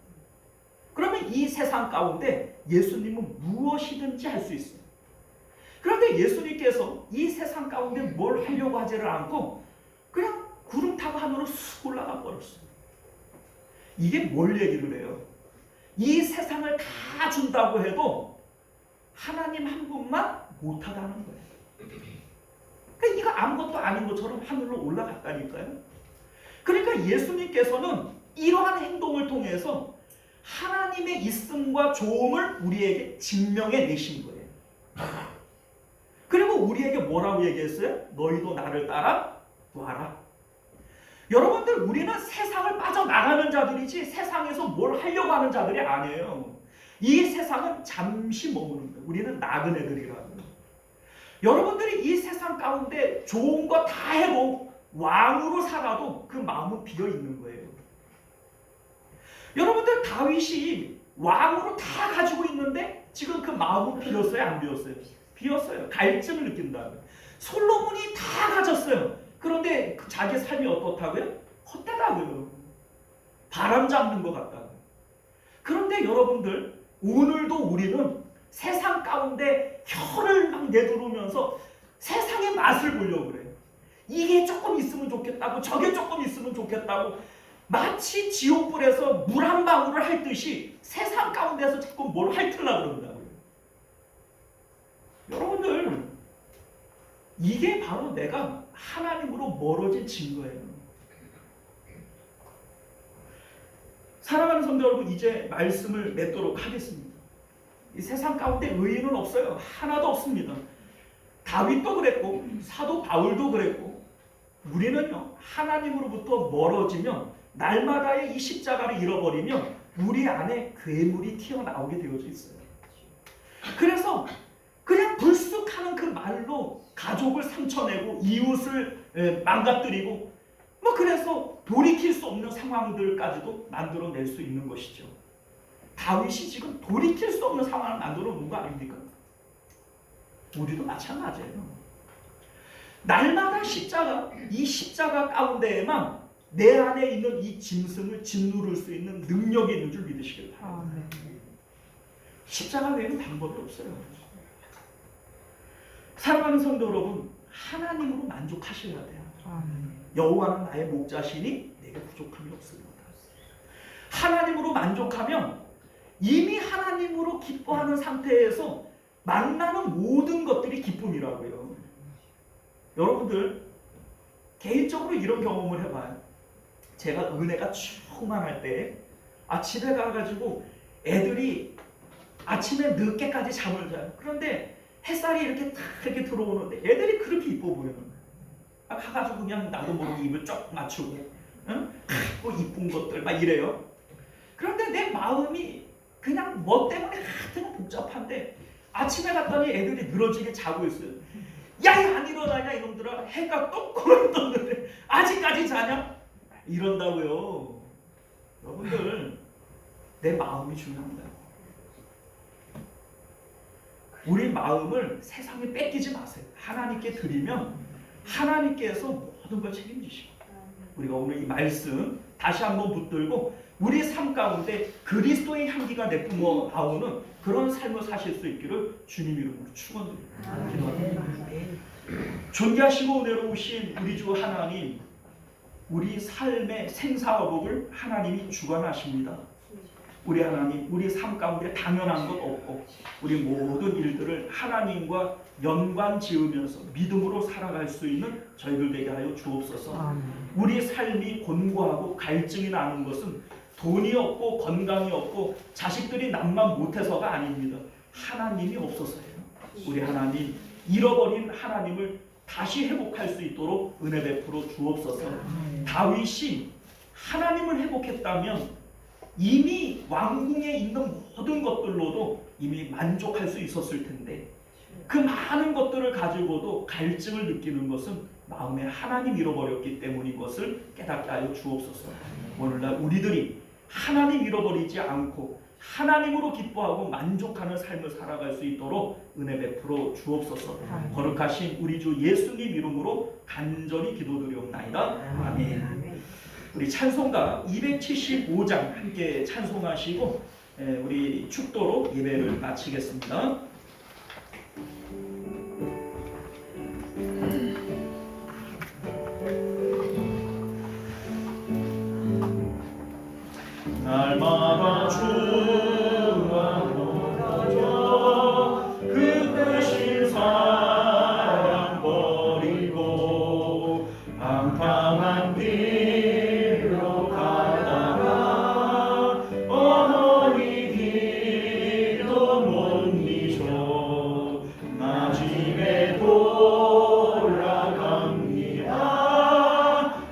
그러면 이 세상 가운데 예수님은 무엇이든지 할 수 있어요. 그런데 예수님께서 이 세상 가운데 뭘 하려고 하지를 않고 그냥 구름 타고 하늘로 쑥 올라가 버렸어요. 이게 뭘 얘기를 해요? 이 세상을 다 준다고 해도 하나님 한 분만 못하다는 거예요. 그러니까 이거 아무것도 아닌 것처럼 하늘로 올라갔다니까요. 그러니까 예수님께서는 이러한 행동을 통해서 하나님의 있음과 조음을 우리에게 증명해 내신 거예요. 그리고 우리에게 뭐라고 얘기했어요? 너희도 나를 따라 와라. 여러분들, 우리는 세상을 빠져나가는 자들이지 세상에서 뭘 하려고 하는 자들이 아니에요. 이 세상은 잠시 머무는 거예요. 우리는 나그네들이라고요. 여러분들이 이 세상 가운데 좋은 거 다 해도 왕으로 살아도 그 마음은 비어 있는 거예요. 여러분들, 다윗이 왕으로 다 가지고 있는데 지금 그 마음은 비었어요? 안 비었어요? 비었어요. 갈증을 느낀다고요. 솔로몬이 다 가졌어요. 그런데 자기 삶이 어떻다고요? 헛되다고요. 바람 잡는 것 같다고요. 그런데 여러분들, 오늘도 우리는 세상 가운데 혀를 막 내두르면서 세상의 맛을 보려고 그래요. 이게 조금 있으면 좋겠다고, 저게 조금 있으면 좋겠다고, 마치 지옥불에서 물 한 방울을 핥듯이 세상 가운데서 자꾸 뭘 핥으려고 그런다고요. 여러분들, 이게 바로 내가 하나님으로 멀어진 증거예요. 사랑하는 성도 여러분, 이제 말씀을 맺도록 하겠습니다. 이 세상 가운데 의인은 없어요. 하나도 없습니다. 다윗도 그랬고 사도 바울도 그랬고, 우리는요, 하나님으로부터 멀어지면 날마다의 이 십자가를 잃어버리면 우리 안에 괴물이 튀어나오게 되어져 있어요. 그래서 그냥 불쑥하는 그 말로 가족을 상처내고 이웃을 망가뜨리고, 그래서 돌이킬 수 없는 상황들까지도 만들어낼 수 있는 것이죠. 다윗이 지금 돌이킬 수 없는 상황을 만들어 놓은 거 아닙니까? 우리도 마찬가지예요. 날마다 이 십자가 가운데에만 내 안에 있는 이 짐승을 짓누를 수 있는 능력이 있는 줄 믿으시길 바랍니다. 십자가 외에는 방법이 없어요. 사랑하는 성도 여러분, 하나님으로 만족하셔야 돼요. 여호와는 나의 목자시니 내게 부족함이 없습니다. 하나님으로 만족하면 이미 하나님으로 기뻐하는 상태에서 만나는 모든 것들이 기쁨이라고요. 여러분들, 개인적으로 이런 경험을 해봐요. 제가 은혜가 충만할 때 집에 가가지고 애들이 아침에 늦게까지 잠을 자요. 그런데 햇살이 이렇게 탁 이렇게 들어오는데 애들이 그렇게 이뻐 보여요. 가가지고 그냥 나도 모르게 입을 쫙 맞추고, 응? 이쁜 것들 막 이래요. 그런데 내 마음이 그냥 뭐 때문에 하여튼 복잡한데 아침에 갔더니 애들이 늘어지게 자고 있어요. 야, 안 일어나냐 이놈들아. 해가 똑바로 떴는데 아직까지 자냐? 이런다고요. 여러분들, 내 마음이 중요합니다. 우리 마음을 세상에 뺏기지 마세요. 하나님께 드리면 하나님께서 모든 걸 책임지시고, 우리가 오늘 이 말씀 다시 한번 붙들고 우리 삶 가운데 그리스도의 향기가 내뿜어 나오는 그런 삶을 사실 수 있기를 주님 이름으로 축원드립니다. 기도합니다. 존귀하시고 은혜로우신 우리 주 하나님, 우리 삶의 생사화복을 하나님이 주관하십니다. 우리 하나님, 우리 삶 가운데 당연한 것 없고 우리 모든 일들을 하나님과 연관 지으면서 믿음으로 살아갈 수 있는 저희들 되게 하여 주옵소서. 우리 삶이 곤고하고 갈증이 나는 것은 돈이 없고 건강이 없고 자식들이 남만 못해서가 아닙니다. 하나님이 없어서예요. 우리 하나님, 잃어버린 하나님을 다시 회복할 수 있도록 은혜 베풀어 주옵소서. 다윗이 하나님을 회복했다면 이미 왕궁에 있는 모든 것들로도 이미 만족할 수 있었을 텐데 그 많은 것들을 가지고도 갈증을 느끼는 것은 마음에 하나님 잃어버렸기 때문인 것을 깨닫게 하여 주옵소서. 오늘날 우리들이 하나님 잃어버리지 않고 하나님으로 기뻐하고 만족하는 삶을 살아갈 수 있도록 은혜 베풀어 주옵소서. 거룩하신 우리 주 예수님 이름으로 간절히 기도드리옵나이다. 아멘. 우리 찬송가 275장 함께 찬송하시고 우리 축도로 예배를 마치겠습니다. 날마다 주와 멀어져 그 대신 사랑 버리고 방탕한 길로 가다가 어머니 길도 못 잊어 나 집에 돌아갑니다.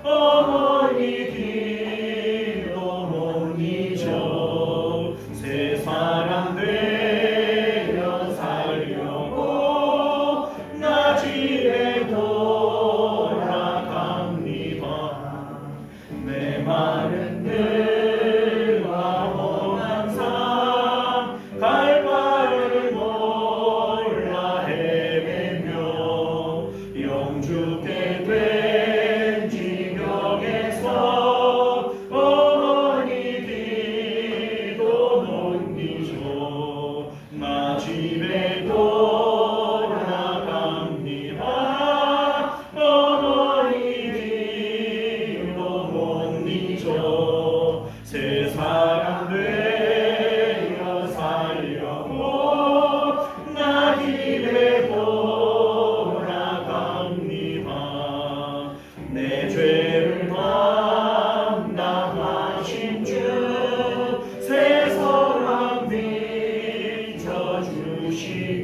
어머니 길도 못 잊어 새 사람 되려 살려고 나 집에 돌아갑니다. 내 마른 늙어 험한 삶 갈 바를 몰라 헤매며 영주게 된 지경에서 어머니 길도 못 잊어 나 집에 돌아갑니다. 어머니 길도 못 잊어 새 사람 되어 살려고 나 집에 돌아갑니다. 내 죄를 담당하신 주 새 사랑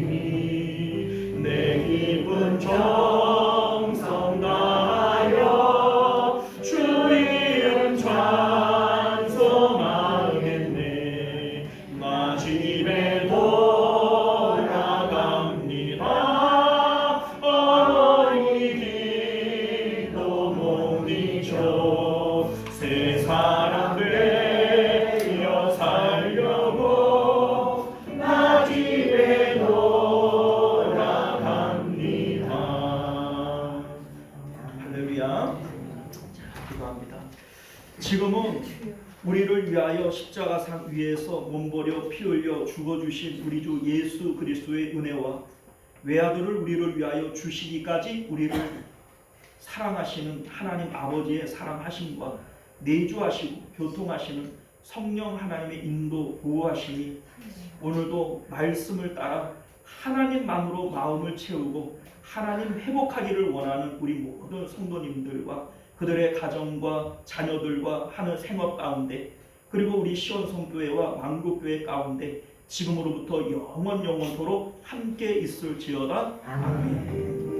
비춰주시니 내 기쁜 정성 다하여 주 이름 찬송하겠네. 나 집에 돌아갑니다. 어머니 길도 못 잊어 새 사람 되어 살려고 나 집에 돌아갑니다. 할렐루야. 기도합니다. 지금은 우리를 위하여 십자가상 위에서 몸버려 피 흘려 죽어주신 우리 주 예수 그리스도의 은혜와 외아들을 우리를 위하여 주시기까지 우리를 사랑하시는 하나님 아버지의 사랑하심과 내주하시고 교통하시는 성령 하나님의 인도 보호하심이 오늘도 말씀을 따라 하나님만으로 마음을 채우고 하나님 회복하기를 원하는 우리 모든 성도님들과 그들의 가정과 자녀들과 하는 생업 가운데 그리고 우리 시온성교회와 왕국교회 가운데 지금으로부터 영원토록 함께 있을지어다. 아멘.